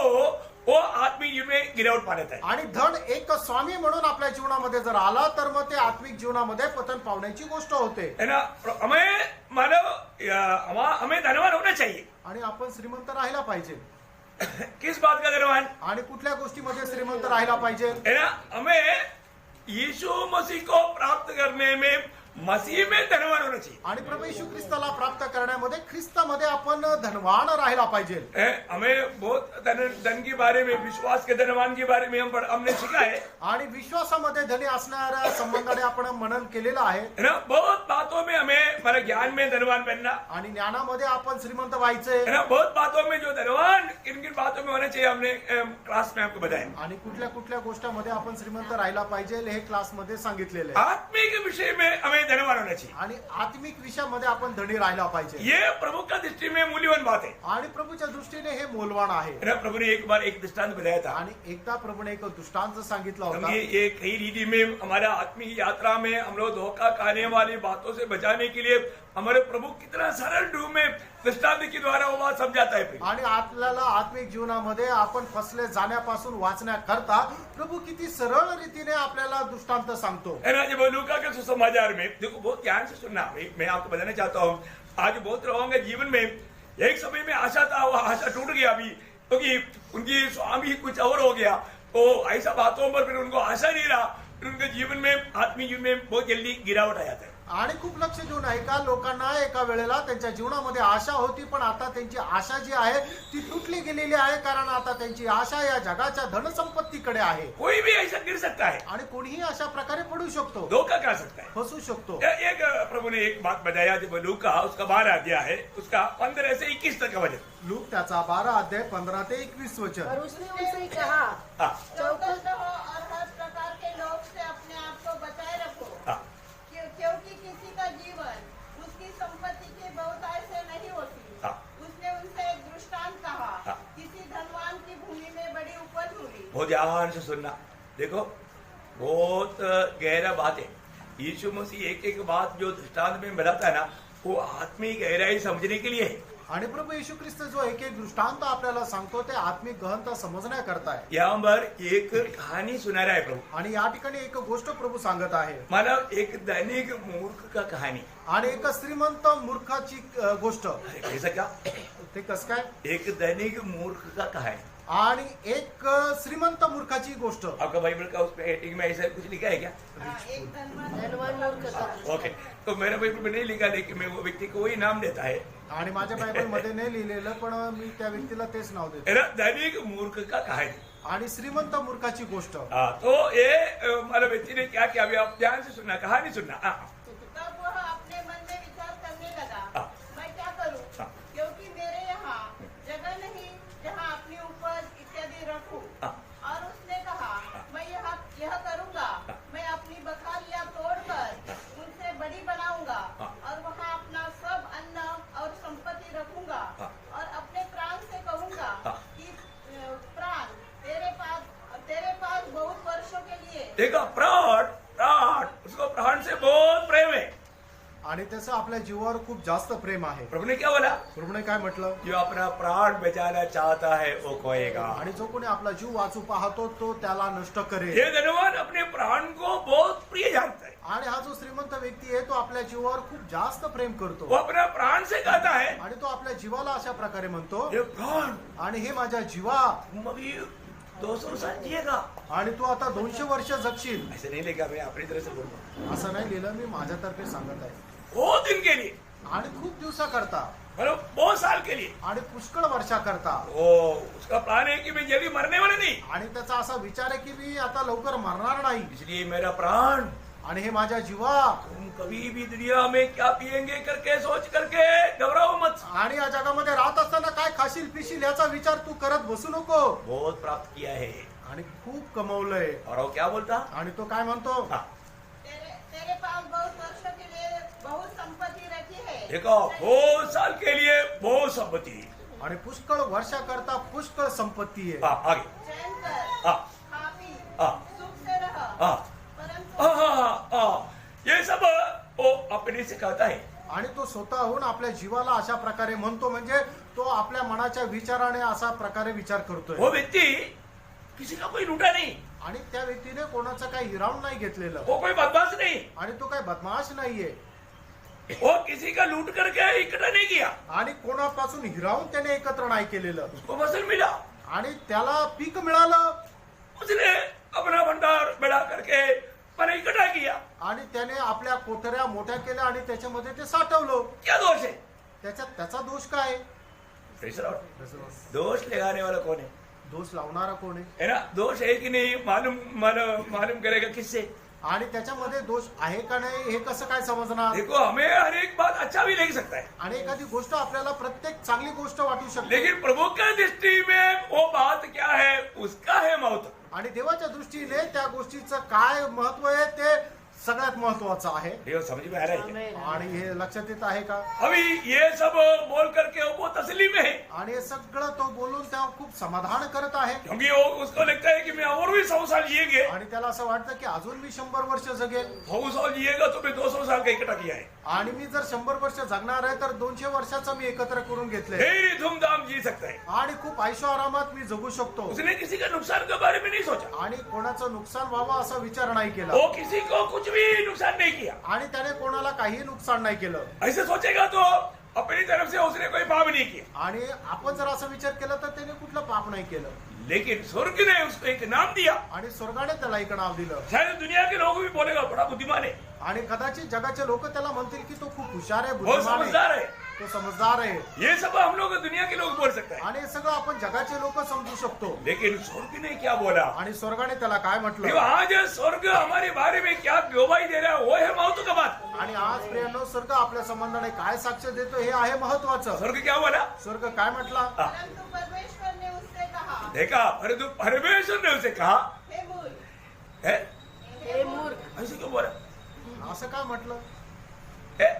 वो आत्मिक जीवन में गिरावट पा लेता है. आणि धन एक स्वामी म्हणून आपल्या जीवनामध्ये जर आला तर मग ते आत्मिक जीवनामध्ये पतन पावण्याची गोष्ट होते. है ना? हमें मतलब हमें धनवान होना चाहिए. आणि आपण श्रीमंत राहायला पाहिजे. किस बात का धनवान? आणि कुठल्या गोष्टीमध्ये श्रीमंत राहायला पाहिजे? है ना? हमें यीशु मसीह को प्राप्त करने में मसीह में धनवान होना चाहिए. आणि प्रभू येशू ख्रिस्ताला प्राप्त करण्यामध्ये ख्रिस्तामध्ये आपण धनवान राहायला पाहिजे. हमें बहुत धन के बारे में, विश्वास के धनवान के बारे में हमने सीखा है. आणि विश्वासामध्ये धनी असणाऱ्या संबंधाने आपण मनन केलेलं आहे. है ना? बहुत बातों में हमें हमारे ज्ञान में धनवान बनना. आणि ज्ञानामध्ये आपण श्रीमंत व्हायचे. है ना? बहुत बातों में जो धनवान किन किन बातों में होना चाहिए हमने क्लास में आपको बताया. आणि कुठल्या कुठल्या गोष्टीमध्ये आपण श्रीमंत राहायला पाहिजे हे क्लासमध्ये सांगितलेले आहे. आत्मिक विषय में हमें धनवान होना चाहिए. आणि आत्मिक विषयामध्ये आपण धनी राहायला पाहिजे. ये प्रभु का दृष्टि में मूल्यवान बात है. आणि प्रभूच्या दृष्टीने हे मोलवान आहे. है ना? प्रभु ने एक बार एक दृष्टांत बताया था. आणि एकदा प्रभूने एक दृष्टांत सांगितला हम होता. ये कई रीति में हमारा आत्मिक यात्रा में हम लोग धोखा खाने वाली बातों से बचाने के लिए हमारे प्रभु कितना सरल रूप में दृष्टांत के द्वारा वो बात समझाता है. आणि आपल्याला आत्मिक जीवनामध्ये आपण फसले जाण्यापासून वाचण्याकरता प्रभू किती सरळ रीतीने आपल्याला दृष्टांत सांगतो. है ना? जब लूका के सुसमाचार में देखो, बहुत ध्यान से सुनना. मैं आपको बताना चाहता हूँ, आज बहुत लोगों के जीवन में एक समय में आशा था, वो आशा टूट गया अभी क्योंकि उनकी स्वामी कुछ और हो गया. तो ऐसा बातों पर फिर उनको आशा नहीं रहा. फिर उनके जीवन में आत्मिक जीवन में बहुत जल्दी गिरावट आ जाता है. आणि खूप लक्ष देऊन ऐका, लोकांना एका वेळेला त्यांच्या जीवनामध्ये आशा होती पण आता त्यांची आशा जी आहे ती तुटली गेलेली आहे. कारण आता त्यांची आशा या जगाच्या धनसंपत्तीकडे आहे. कोई भी ऐसा गिर सकता है, आणि कोणीही अशा प्रकारे पडू शकतो, धोखा कर सकता है. फसू शकतो. एक प्रभु ने एक बात बताया, जब लूका उसका 12 अध्याय है, उसका 15 से 21 तक का वचन. लूक त्याचा 12 अध्याय 15 ते 21 वचन. और उसने उनसे कहा, हाँ. चौकस रहो और हर प्रकार के लोग से अपने आप को बचाए रखो. हाँ. क्योंकि किसी का जीवन उसकी संपत्ति के बहुतायत से नहीं होती. हाँ. उसने उनसे एक दृष्टांत कहा. हाँ. किसी धनवान की भूमि में बड़ी उपज हुई. बहुत ध्यान से सुनना. देखो, बहुत गहरा बात है. यीशु मसीह एक एक बात जो दृष्टांत में बताता है ना, वो आत्मिक गहराई समझने के लिए है. आणि प्रभू येशू ख्रिस्त जो एक एक दृष्टांत आपल्याला सांगतो ते आत्मिक गहनता समजण्याकरता आहे. यहाँ पर एक कहानी सुना रहा है प्रभु. आणि या ठिकाणी एक गोष्ट प्रभू सांगत आहे. मतलब एक धनिक मूर्ख का कहानी. आणि एक श्रीमंत मूर्खाची गोष्ट. ऐसा क्या? ते कसं काय? एक धनिक मूर्ख का कहानी. आणि एक श्रीमंत मूर्खाची गोष्ट. आपका बाइबल का उसमें हेडिंग में ऐसा कुछ लिखा है क्या? एक धनवान धनवान मूर्ख का. ओके, तो मेरा बाइबल में नहीं लिखा, लेकिन मैं वो व्यक्ति को वही नाम देता है. आणि माझ्या बायबल मध्ये नाही लिहिलेलं पण मी त्या व्यक्तीला तेच नाव देतो. है ना? धनिक मूर्ख का कहानी. आणि श्रीमंत मूर्खाची गोष्ट. हाँ, तो ये मतलब व्यक्ति ने क्या किया, अभी आप ध्यान से सुनना, कहानी सुनना. हाँ. तब वह अपने मन में विचार करने लगा, हाँ. मैं क्या करूं? हाँ. क्योंकि मेरे यहाँ जगह नहीं जहाँ अपनी उपज इत्यादि रखूं. हाँ. और उसने कहा, मैं यह करूंगा, मैं अपनी बखालियां तोड़कर उनसे बड़ी बनाऊंगा. हाँ. और वहाँ अपना सब अन्न और संपत्ति रखूंगा. हाँ. और अपने प्राण से कहूंगा हाँ. कि प्राण तेरे पास बहुत देखा प्राण उसको प्राण से बहुत प्रेम है। आणि त्याचं आपल्या जीवावर खूप जास्त प्रेम आहे. प्रभु ने क्या बोला? प्रभूने काय म्हटलं? जो अपना प्राण बचाना चाहता है वो खोएगा। आणि जो कोणी आपला जीव वाचू पाहतो तो त्याला नष्ट करेल. ये धनवान अपने प्राण को बहुत प्रिय जानता है। आणि हा जो श्रीमंत व्यक्ती आहे तो आपल्या जीवावर खूप जास्त प्रेम वो करतो अपना प्राण से कहता है आणि तो आपल्या जीवाला अशा प्रकारे म्हणतो, ये प्राण आणि हे माझ्या जीवा, तुम अभी 200 साल जिएगा। आणि तू आता 200 वर्ष जगशील. ऐसे नहीं लिखा, मैं अपनी तरह से बोलूंगा। असं नाही लिहिलं, मी माझ्यातर्फे सांगत आहे. बहुत दिन के लिए, आणि खूप दिवसाकरता मतलब बहुत साल के लिए। आणि पुष्कळ वर्षाकरता. वो उसका प्लान है कि मैं जल्दी मरने वाला नहीं, आणि त्याचा असा विचार आहे की मी आता लवकर मरणार नाही. इसलिए मेरा प्राण आणि हे माझ्या जीवा, तुम कभी भी दुनिया में क्या पिएंगे करके सोच करके घबराओ मत। आणि या जगामध्ये राहत असताना काय खाशील पिशील याचा विचार तू करत बसू नको. बहुत प्राप्त किया है। आणि खूप कमवलंय. और वो क्या बोलता? आणि तो काय म्हणतो? हाँ, तेरे पास बहुत वर्षों के लिए बहुत संपत्ति रखी है। देखो बहुत साल के लिए बहुत संपत्ति। आणि पुष्कळ वर्षाकरता पुष्कळ संपत्ती आहे. हाँ, आगे। चैन कर, हाँ, खा पी, हाँ, सुख से रह। हाँ, परंतु हाँ, ये सब वो अपने से कहता है। आणि तो स्वतःहून आपल्या जीवाला अशा प्रकारे म्हणतो, म्हणजे तो आपल्या मनाच्या विचाराने असा प्रकारे विचार करतोय. वो व्यक्ति किसी का कोई लूटा नहीं, आणि त्या व्यक्तीने कोणाचं काही हिरावून नाही घेतलेलं, वो कोई बदमाश नहीं, आणि तो काही बदमाश नाहीये, वो किसी का लूट करके इकट्ठा नहीं किया, आणि कोणापासून हिरावून त्याने एकत्र नाही केलेलं. उसको फसल मिला, आणि त्याला पीक मिळालं, उसने अपना भंडार बड़ा करके मैंने इकट्ठा किया। आणि त्याने आपल्या कोठऱ्या मोठ्या केल्या आणि त्याच्यामध्ये ते साठवलं. क्या दोष है? त्याच्यात त्याचा दोष काय? Praise the Lord. दोष लगाने वाला कौन है? दोष लावणारा कोण आहे? है ना? दोष है कि नहीं मालूम करेगा किससे? आणि त्याच्यामध्ये दोष आहे का नाही हे कसं काय समजणार? देखो हमें हर एक बात अच्छा भी लग सकता है, आणि एखादी गोष्ट आपल्याला प्रत्येक चांगली गोष्ट वाटू शकते, लेकिन प्रभु की दृष्टि में वो बात क्या है उसका है महत्व। आणि देवाच्या दृष्टीने त्या गोष्टीचं काय महत्व आहे ते सगळ्यात महत्वाचं आहे. ये समझ में आ रहा है क्या? आणि हे लक्षात येत आहे का? अभी ये सब बोल करके वो तसली में है, आणि हे सगळं तो बोलून त्या खूप समाधान करत आहे. क्योंकि वो उसको लगता है कि मैं और भी 100 साल जिएंगे, आणि त्याला असं वाटतं की अजून मी 100 वर्ष जगेल. 100 साल जिएगा तो मैं 200 साल का इकट्ठा किया है, आणि मी जर 100 वर्ष जगणार आहे तर 200 वर्षाचं मी एकत्र करून घेतलंय. ढेर धूमधाम जी सकता है। आणि खूप ऐशो आरामात मी जगू शकतो. उसने किसी का नुकसान के बारे में नहीं सोचा, आणि कोणाचं नुकसान व्हावं असा विचार नाही केला. वो किसी को कुछ भी नुकसान नहीं किया। आणि त्याने कोणाला काही नुकसान नाही केलं. ऐसे सोचेगा तो अपनी तरफ से उसने कोई पाप नहीं किया, आणि आपण जर असा विचार केला तर त्याने कुठलं पाप नाही केलं. लेकिन स्वर्ग ने उसको एक नाम दिया। आणि स्वर्गाने त्याला एक नाव दिलं. शायद दुनिया के लोग भी बोलेगा बड़ा बुद्धिमान है, आणि कदाचित जगाचे लोक त्याला म्हणतील की तो खूप हुशार आहे, बहुत बुद्धिमान समझदार आहे, है। तो समजदार आहे. ये सब हम लोग दुनिया के लोग बोल सकते हैं, आणि हे सगळं आपण जगाचे लोक समजू शकतो. लेकिन स्वर्ग ने क्या बोला? आणि स्वर्गाने त्याला काय देखो म्हटलं? आज स्वर्ग हमारे बारे में क्या गवाही दे रहा है वो है महत्व का बात। आणि आज प्रियांनो स्वर्ग आपल्या संबंधाने काय साक्ष देतो हे आहे महत्वाचं. स्वर्ग क्या बोला? स्वर्ग काय म्हटला? परंतु परमेश्वर ने उससे कहा, देखा, परमेश्वर ने उसे कहा, हे मूल, है हे मूर्ख, ऐसे क्यों बोला? असं काय म्हटलं? है?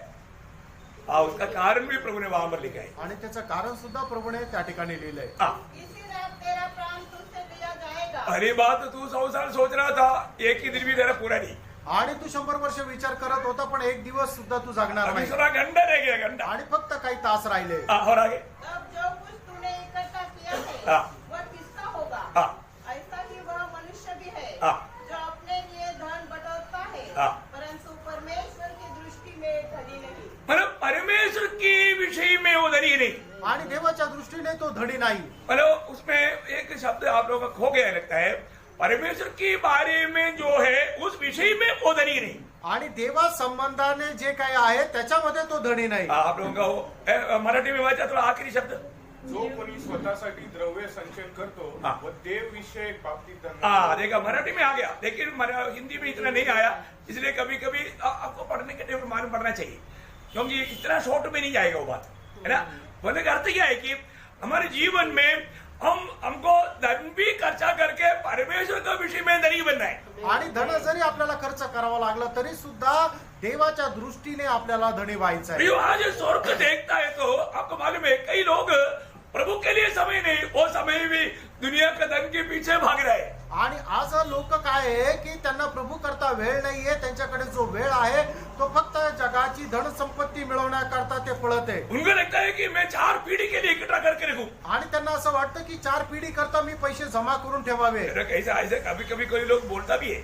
उसका कारण भी प्रभु ने वहां पर लिखा है। आणि त्याचं कारण सुद्धा प्रभूने त्या ठिकाणी लिहिलंय. इसी रात तेरा प्राण तुझसे लिया जाएगा। अरे बात तू 100 साल सोच रहा था, एक ही दिन भी तेरा पूरा नहीं, आणि तू 100 वर्ष विचार करत होता पण एक दिवस सुद्धा तू जागणार अभी नाही. थोड़ा घंटा रह गया, घंटा। आणि फक्त काही तास राहिले. और आगे तब जो कुछ तूने इकट्ठा किया है हाँ। वह किसका होगा? हाँ। ऐसा ही वह मनुष्य भी है हाँ। जो अपने लिए धन बटोरता है, हाँ। परंतु परमेश्वर की दृष्टि में धनी नहीं। मतलब परमेश्वर के विषय में वो धनी नहीं, आणि देवाच्या दृष्टीने तो धनी नाही. मतलब उसमें एक शब्द आप लोगों का खो गया लगता है, परमेश्वर के बारे में जो है उस विषय में वो धनी नहीं। आणि देवा संबंधाने जे काही आहे त्याच्यामध्ये तो धनी नाही. आप लोगों का वो मराठी में वाचा थोड़ा आखिरी शब्द। जो कोणी स्वतःसाठी द्रव्य संचयन करतो हाँ। व देव विषयक बाबतीत देखा मराठी में आ गया, लेकिन हिंदी में इतना नहीं आया, इसलिए कभी कभी आपको पढ़ने के टाइम मालूम पड़ना चाहिए, क्योंकि इतना शॉर्ट में नहीं जाएगा वो बात, है ना। बोलने का अर्थ क्या है कि हमारे जीवन में हमको धन भी खर्चा करके परमेश्वर का विषय में धनी बनना है। आणि धन जरी आपल्याला खर्च करावा लागला तरी सुद्धा देवाच्या दृष्टीने आपल्याला धनी व्हायचं आहे. प्रियो, आज स्वर्ग देखता है तो आपको मालूम है कई लोग प्रभु के लिए समय नहीं, वो समय भी दुनिया के धन के पीछे भाग रहे हैं। आणि आज लोक काय आहे की त्यांना प्रभू करता वेळ नाहीये, त्यांच्याकडे जो वेळ आहे तो फक्त जगाची धन संपत्ती मिळवण्याकरता ते पळत आहे. उनको लगता है कि मैं 4 पीढ़ी के लिए इकट्ठा करके रखूं. आणि त्यांना असं वाटतं की 4 पिढी करता मी पैसे जमा करून ठेवावे. ऐसा ऐसे कभी कभी कोई लोग बोलता भी है,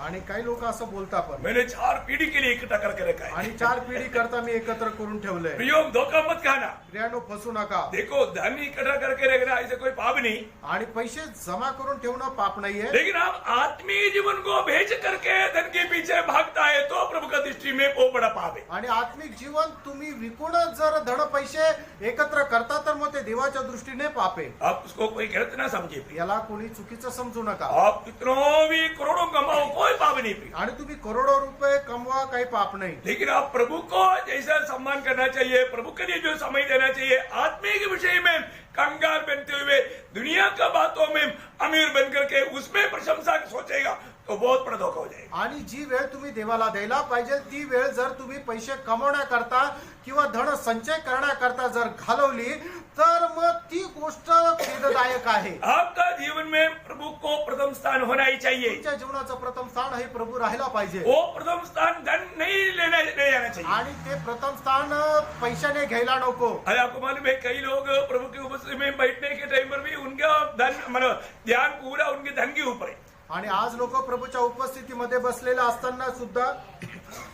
आणि काही लोक असं बोलतात पण मैंने 4 पीढ़ी के लिए इकट्ठा करके रखा है. आणि 4 पिढी करता मी एकत्र करून ठेवलंय. प्रियो धोखा मत खाना. प्रियानो फसू नका. देखो धन इकट्ठा करके रखना ऐसे कोई पाप नहीं, आणि पैसे जमा करून ठेवणं पाप नाहीये. लेकिन आप आत्मीय जीवन को बेच करके धन के पीछे भागता है तो प्रभु का दृष्टि में वो बड़ा पाप है. आणि आत्मिक जीवन तुम्ही विकून जर धन पैसे एकत्र करता तर मग ते देवाच्या दृष्टीने पाप आहे. आप उसको कोई गलत ना समझे. याला कोणी चुकीचं समजू नका. आप कितनों भी करोड़ों कमाओ कोई पाप नहीं. आणि तुम्ही करोडो रुपये कमवा, काही पाप नहीं. लेकिन आप प्रभु को जैसा सम्मान करना चाहिए, प्रभु के लिए जो समय देना चाहिए, आत्मिक विषय में कंगाल बनते हुए दुनिया का बातों में अमीर बनकर के उसमें प्रशंसा सोचेगा तो बहुत बड़ा धोखा हो जाएगा. आणि जी वेळ तुम्ही देवाला द्यायला पाहिजे ती वेळ जर तुम्ही पैसे कमवण्याकरता किंवा धन संचय करण्याकरता जर घालवली तर मग ती गोष्ट खेददायक आहे. आपका जीवन में प्रभु को प्रथम स्थान होना ही चाहिए. तुमच्या जीवनाचं प्रथम स्थान हे प्रभु राहायला पाहिजे. वो प्रथम स्थान धन नहीं ले जाना चाहिए. आणि ते प्रथम स्थान पैशाने घ्यायला नको. अरे आपको मालूम है कई लोग प्रभु की उपस्थिति में बैठने के टाइम पर भी उनका धन मतलब ध्यान पूरा उनके धन के ऊपर है. आणि आज लोक प्रभूच्या उपस्थितीमध्ये बसलेले असताना सुद्धा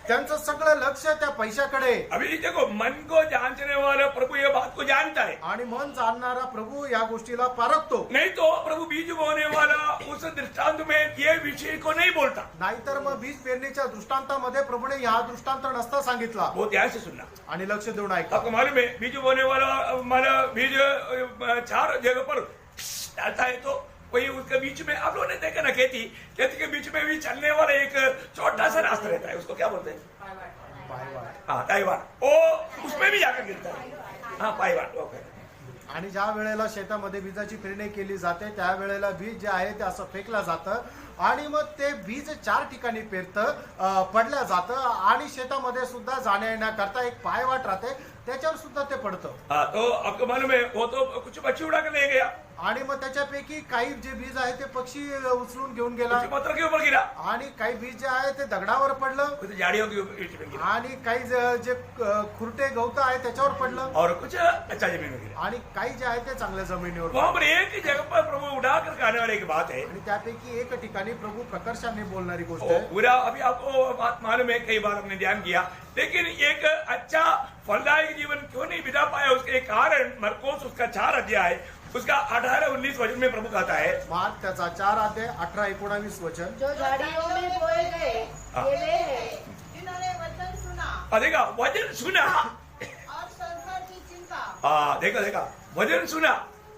त्यांचं सगळं लक्ष त्या पैशाकडे. अभी देखो मन को जांचने वाला प्रभु ये बात को जानता है. आणि मन जाणणारा प्रभू या गोष्टीला पारखतो. नहीं तो प्रभु बीज बोने वाला उस दृष्टांत में ये विषय को नहीं बोलता. नाहीतर मग बीज पेरणीच्या दृष्टांतामध्ये प्रभूने हा दृष्टांत नसता सांगितला. वो ध्यान से सुनना. आणि लक्ष देऊन ऐका. आपको मालूम है बीज बोने वाला बीज 4 जगह पर डालता है तो वही उसके बीच में आप लोगों ने देखा ना खेती के बीच में भी चलने वाला एक छोटा सा रास्ता रहता है, उसको क्या बोलते हैं? हाँ पायवाट. वो उसमें भी जाकर गिरता है. हाँ पायवाट. ओके. आणि ज्या वेळेला शेतामध्ये बीजाची पेरणी केली जाते त्यावेळेला बीज जे आहे ते असं फेकलं जातं आणि मग ते बीज 4 ठिकाणी पडल्या जातं आणि शेतामध्ये सुद्धा जाण्या येण्याकरता एक पायवाट राहते त्याच्यावर सुद्धा ते पडतं. हाँ तो आपको मालूम है वो तो कुछ पक्षी उड़ा कर ले गया आणि मग त्याच्यापैकी काही जे बीज आहे ते पक्षी उचलून घेऊन गेला कुछ पत्थर के ऊपर गिरा, आणि काही बीज जे आहे ते दगडावर पडलं कुछ झाड़ियों के ऊपर गिरा आणि काही जे खुरटे गवत आहे त्याच्यावर पडलं और कुछ अच्छा जमीन में गिरा. आणि काही जे आहे ते चांगल्या जमिनीवर वहां पर एक जगह पर प्रभु उठा कर आने वाली एक बात है. आणि त्यापैकी एक ठिकाणी प्रभु प्रकर्षाने बोलणारी गोष्ट वो आहे. पूरा अभी आपको बात मालूम है, कई बार हमने ध्यान किया, लेकिन एक अच्छा फलदायक जीवन क्यों नहीं बिता पाया उसके कारण मरकोस उसका 4 अध्याय उसका 18-19 वचन में प्रभु कहता है. मार्क त्याचा 4 अध्याय 18-19 वचन. जो झाड़ियों में बोए गए ये वे हैं जिन्होंने वचन सुना देखा वचन सुना. और संसार की चिंता. देखा वचन सुना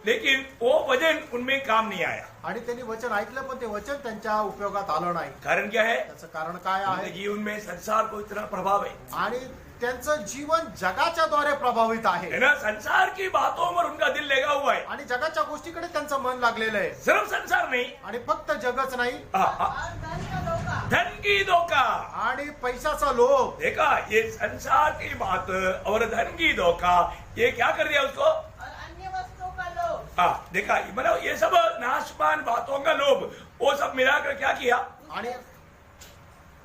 लेकिन वो वचन उनमें काम नहीं आया. आणि त्यांनी वचन ऐकलं पण ते वचन त्यांच्या उपयोगात आलं नाही. कारण क्या है? त्याचं कारण काय उनके आहे? जीवन में संसार को इतना प्रभाव है. आणि त्यांचं जीवन जगाच्या द्वारे प्रभावित आहे. है ना, संसार की बातों पर उनका दिल लगा हुआ है. आणि जगाच्या गोष्टीकडे त्यांचं मन लागलेलं आहे. सिर्फ संसार नहीं, आणि फक्त जगच नाही और धन का धोखा. धन की धोखा. आणि पैशाचा लोभ. देखा ये संसार की बात और धन की धोखा ये क्या कर दिया उसको? और अन्य वस्तुओं का लोभ. देखा मतलब ये सब नाशवान बातों का लोभ वो सब मिलाकर क्या किया? आणि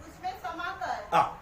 उसमें समाकर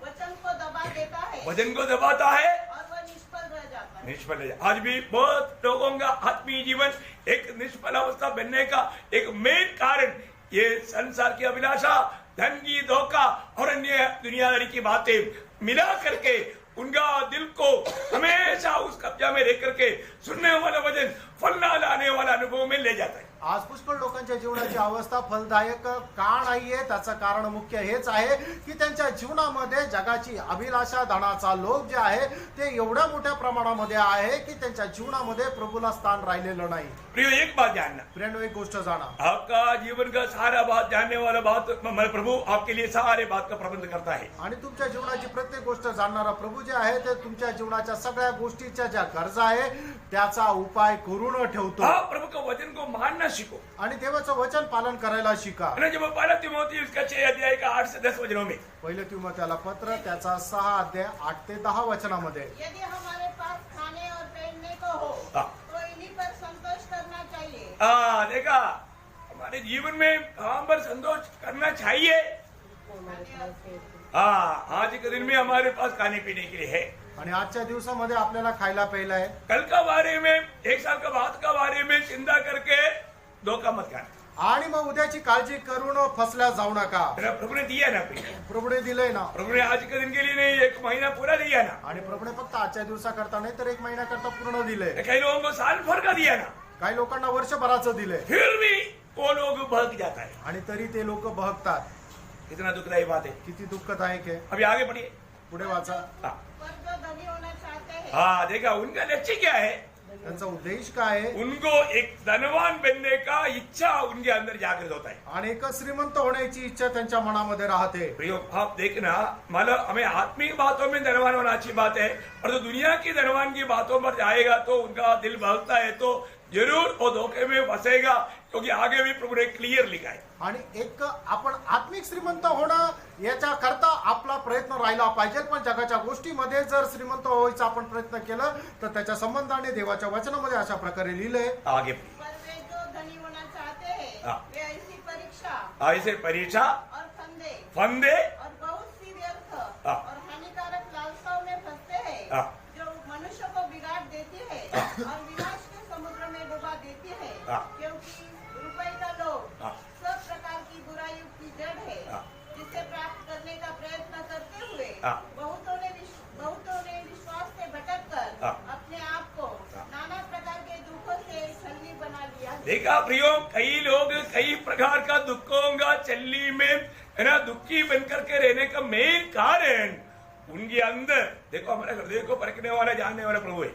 वचन को दबा देता है वचन को दबाता है और वह निष्फल रह जाता है. निष्फल है. आज भी बहुत लोगों का आत्मीय जीवन एक निष्फल अवस्था बनने का एक मेन कारण ये संसार की अभिलाषा, धन की धोखा और अन्य दुनियादारी की बातें मिला करके उनका दिल को हमेशा उस कब्जा में रह करके सुनने वाला वचन फलना लाने वाला अनुभव में ले जाता है. आज पुष्कळ लोकांच्या जीवनाची अवस्था फलदायक का नाहीये त्याचं कारण मुख्य हेच आहे की त्यांच्या जीवनामध्ये जगाची अभिलाषा, धनाचा लोभ जे आहे ते एवढ्या मोठ्या प्रमाणामध्ये आहे की त्यांच्या जीवनामध्ये प्रभूला स्थान राहिलेलं नाही. प्रियो एक बात जानना, प्रियांनो एक गोष्ट जाणा, आपका जीवन का सारा बात जानने वाला बात प्रभु आपके लिए सारे बात का प्रबंध करता है. आणि तुमच्या जीवनाची प्रत्येक गोष्ट जाणणारा प्रभू जे आहे ते तुमच्या जीवनाच्या सगळ्या गोष्टीच्या ज्या गरजा आहे त्याचा उपाय करून ठेवतो. आप प्रभु के वचन को मानना सीखो आणि देवाचं वचन पालन करायला शिका. जब पहला तिमोथी उसका 6 अध्याय का 8 से 10 वचनों में पहिले तिमोथेला पत्र त्याचा 6 अध्याय 8 ते 10 वचनामध्ये यदि हमारे पास खाने और पहनने को हो हाँ. तो इन्हीं पर संतोष करना चाहिए. देखा अपने जीवन में हम पर संतोष करना चाहिए। हाँ, आज के दिन में हमारे पास खाने पीने के लिए है। आणि आजच्या दिवसामध्ये आपल्याला खायला प्यायला आहे। कल का बारे में, एक साल का बाद का बारे में चिंता करके धोखा मत खाना। आणि मग उद्याची काळजी करून फसल्या जाऊ नका। प्रभु ने दिया ना, प्रभुने दिलंय ना। प्रभु ने आज के दिन के लिए नहीं, एक महीना पूरा दिया ना। आणि प्रभुने फक्त आजच्या दिवसाकरता नाही तर 1 महिन्याकरता पूर्ण दिलंय। कई लोगों को साल भर का दिया ना, काही लोकांना वर्षभराचं दिलंय, फिर भी वो लोग बहक जाता है। आणि तरी ते लोक बहकतात। कितना दुखदायी बात है। किती दुःखदायक आहे। अभी आगे बढ़िए, पुढे वाचा। हाँ पर जो धनी होना चाहते हैं हाँ, देखा उनका लक्ष्य क्या है? त्यांचा उद्देश काय आहे? उनको एक धनवान बनने का इच्छा उनके अंदर जागृत होता है। आणि एक श्रीमंत होण्याची इच्छा त्यांच्या मनामध्ये राहते। प्रियो, आप देखना, मतलब हमें आत्मिक बातों में धनवान होना अच्छी बात है, और तो दुनिया की धनवान की बातों पर जाएगा तो उनका दिल बहकता है, तो जरूर वो धोखे में फंसेगा, क्योंकि आगे भी प्रभु ने क्लियर लिखा है। आणि एक आपण आत्मिक श्रीमंत होणं याच्या करता आपला प्रयत्न राहिला पाहिजे, पण जगाच्या गोष्टीमध्ये जर श्रीमंत व्हायचा आपण प्रयत्न केलं तर त्याच्या संबंधाने देवाच्या वचनामध्ये अशा प्रकारे लिहिलंय। आगे पर वे जो धनी होना चाहते हैं हाँ। वे ऐसी परीक्षा ऐसे परीक्षा फंदे फंदे और बहुत सी व्यर्थ हाँ। और हानिकारक लालसाओं में फंसते हैं हाँ। जो मनुष्य को बिगाड़ देती है और विनाश के समुद्र में डुबा देती है, हाँ। क्योंकि रुपए का लोभ हाँ। सब प्रकार की बुराइयों की जड़ है, हाँ। जिसे प्राप्त करने का प्रयत्न करते हुए हाँ। बहुतों ने विश्वास से भटककर हाँ। अपने आप को नाना प्रकार के दुखों से छलनी बना लिया है। देखा प्रियो, कई लोग कई प्रकार का दुखों का चल्ली में है ना दुखी बनकर के रहने का मेन कारण उनके अंदर, देखो हमारे हृदय को परखने वाला जानने वाला प्रभु है,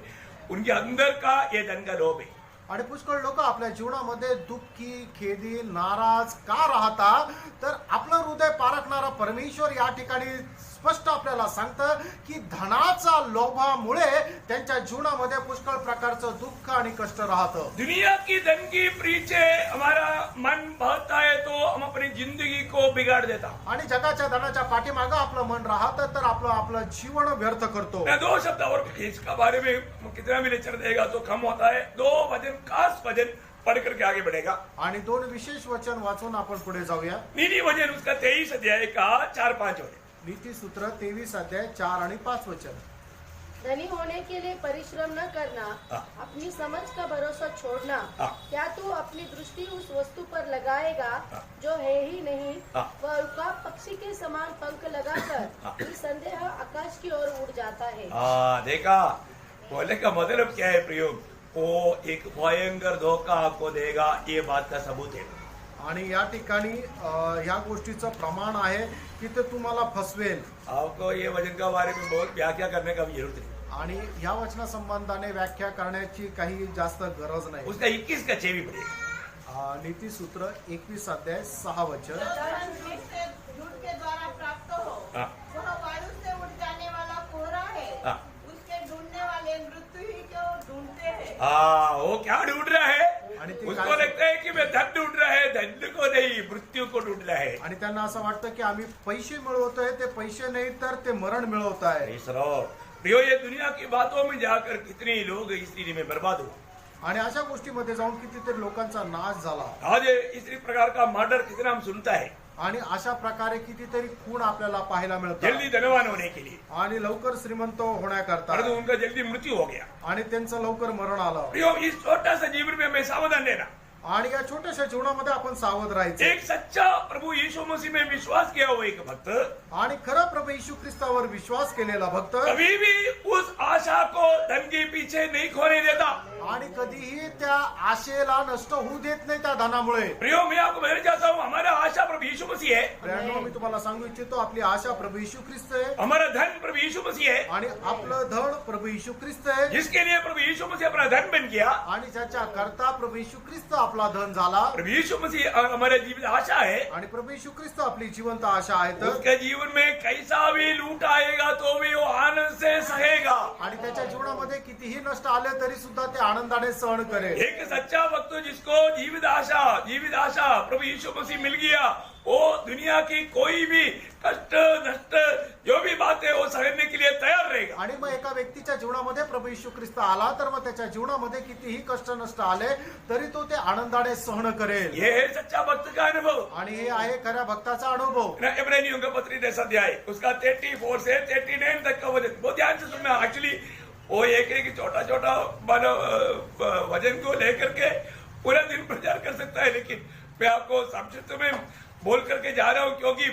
उनके अंदर का ये धन का लोभ है। आणि पुष्कळ लोक आपल्या जीवनामध्ये दुःखी, खेदी, नाराज का राहतात, तर आपलं हृदय पारखणारा परमेश्वर या ठिकाणी स्पष्ट आपल्याला सांगतं की धनाचा लोभामुळे त्यांच्या जीवनामध्ये पुष्कळ प्रकारचं दुःख आणि कष्ट राहतं। दुनिया की धन की पीछे हमारा मन बहता है तो हम अपनी जिंदगी को बिगाड़ देता। आणि जगाच्या धनाच्या पाठीमागं आपलं मन राहतं तर आपलं जीवन व्यर्थ करतो। मैं 2 शब्द और इसका बारे में कितना भी लेक्चर देगा तो कम होता है। 2 वचन, खास वचन पढ़ करके आगे बढ़ेगा। आणि 2 विशेष वचन वाचून आपण पुढे जाऊया। नीति वचन उसका 23 अध्याय का 4-5 वचन। नीति सूत्र 23 अध्याय 4 आणि 5 वचन। धनी होने के लिए परिश्रम न करना, अपनी समझ का भरोसा छोड़ना, क्या तू अपनी दृष्टि उस वस्तु पर लगाएगा जो है ही नहीं, वह उकाब पक्षी के समान पंख लगाकर निसंदेह आकाश की ओर उड़ जाता है। देखा, बोले का मतलब क्या है प्रयोग? वो एक भयंकर धोखा आपको देगा, ये बात का सबूत है। आणि या ठिकाणी या गोष्टीचं प्रमाण आहे की ते तुम्हाला फसवेल। आपको ये वचन का बारे में बहुत व्याख्या करने का भी जरूरत नहीं, आणि या वचना संबंधाने व्याख्या करण्याची काही जास्त गरज नाही। उसका 21 का 6 भी पड़ेगा। नीति सूत्र 21 अध्याय 6 वचन। झूठ के द्वारा प्राप्त हो, वह वायु से उड़ जाने वाला कोहरा है, उसके ढूंढने वाले मृत्यु ही को ढूंढते हैं। वो क्या ढूंढ रहा है? आणि ते उसको काय- लगता है कि मैं धन ढूंढ रहा है, धन को नहीं, मृत्यू को ढूंढ रहा है। आणि त्यांना असं वाटतं की आम्ही पैसे मिळवतोय, ते पैसे नाही तर ते मरण मिळवत आहे। प्रियो, ये दुनिया की बातों में जाकर कितने लोग इस स्थिति में बर्बाद हुए। आणि अशा गोष्टीमध्ये जाऊन कितीतरी लोकांचा नाश झाला। आज इस प्रकार का मर्डर कितना हम सुनता है, आणि अशा प्रकारे कितीतरी खून आपल्याला पाहायला मिळतात। जल्दी धनवान होने के लिए, आणि लवकर श्रीमंत होण्याकरता, परंतु उनका जल्दी मृत्यू हो गया। आणि त्यांचं लवकर मरण आलं। प्रियो, इस छोटा सा जीवन में हमें सावधान रहना। आणि या छोट्याशा जीवनामध्ये आपण सावध राहायचं। एक सच्चा प्रभु यीशु मसीह में विश्वास किया हुआ एक भक्त, आणि खरं प्रभू येशू ख्रिस्तावर विश्वास केलेला भक्त कभी भी उस आशा को धन के पीछे नहीं खोने देता। आणि कधीही त्या आशेला नष्ट होऊ देत नाही त्या धनामुळे। प्रियो, मैं आपको बताना चाहता हूँ, हमारा आशा प्रभु यीशु मसीह है। प्रियांनो, मी तुम्हाला सांगू इच्छितो आपली आशा प्रभू येशू ख्रिस्त आहे, हमारा धन प्रभु यीशु मसीह है, आणि आपलं धन प्रभू येशू ख्रिस्त आहे, जिसके लिए प्रभु यीशु मसीह अपना धन बन गया। आणि ज्याच्या करता प्रभू येशू ख्रिस्त आपला धन झाला। प्रभु यीशु मसीह हमारे जीवन आशा है। आणि प्रभू येशू ख्रिस्त आपली जिवंत आशा आहेत। उसके जीवन में कैसा भी लूट आएगा तो भी वो आनंद से सहेगा। आणि त्याच्या जीवनामध्ये कितीही नष्ट आले तरी सुद्धा ते आनंदाने सहन करेल। एक सच्चा भक्त जिसको जीवित आशा प्रभु यीशु मसीह मिल गया, वो दुनिया की कोई भी कष्ट नष्ट जो भी बात है वो सहने के लिए तैयार रहेगा। आणि मग एका व्यक्तीच्या जीवनामध्ये प्रभू येशू ख्रिस्त आला तर मग त्याच्या जीवनामध्ये कितीही कष्ट नष्ट आले तरी तो ते आनंदाने सहन करेल. ये है सच्चा भक्त का अनुभव. आणि हे आहे खऱ्या भक्ताचा अनुभव. इब्रानियों का पत्री 10 अध्याय उसका 34 से 39 तक का वजन बहुत ध्यान से सुनना. एक्चुअली वो एक छोटा छोटा वजन को लेकर के पूरा दिन प्रचार कर सकता है, लेकिन मैं आपको संक्षिप्त में बोल करके जा रहा हूं क्योंकि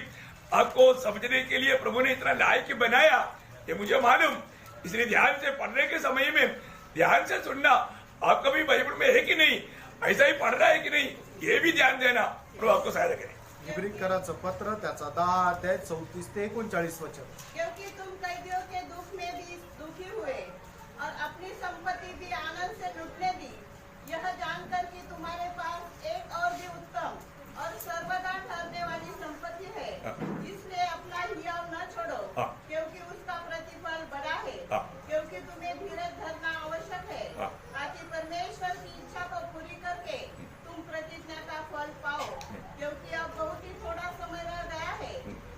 आपको समझने के लिए प्रभु ने इतना लायक बनाया ये मुझे मालूम. इसलिए ध्यान से पढ़ने के समय में ध्यान से सुनना. आपका भी बाइबल में है कि नहीं, ऐसा ही पढ़ रहा है कि नहीं, ये भी ध्यान देना. प्रभु आपको सहायता करे. इब्रिकरांचं पत्र त्याचा 10 अध्याय 34 ते 39 वचन. क्योंकि तुम कैदियों के दुख में भी दुखी हुए और अपनी संपत्ति भी आनंद से लुटने दी, यह जानकर कि तुम्हारे पास एक और भी उत्तम और सर्वदा ठहरने वाली संपत्ति है. इसलिए अपना हियाव न छोड़ो, क्योंकि उसका प्रतिफल बड़ा है. क्योंकि तुम्हें धीरज धरना आवश्यक है, ताकि परमेश्वर की इच्छा को पूरी करके तुम प्रतिज्ञा का फल पाओ. क्योंकि अब बहुत ही थोड़ा समय रह गया है,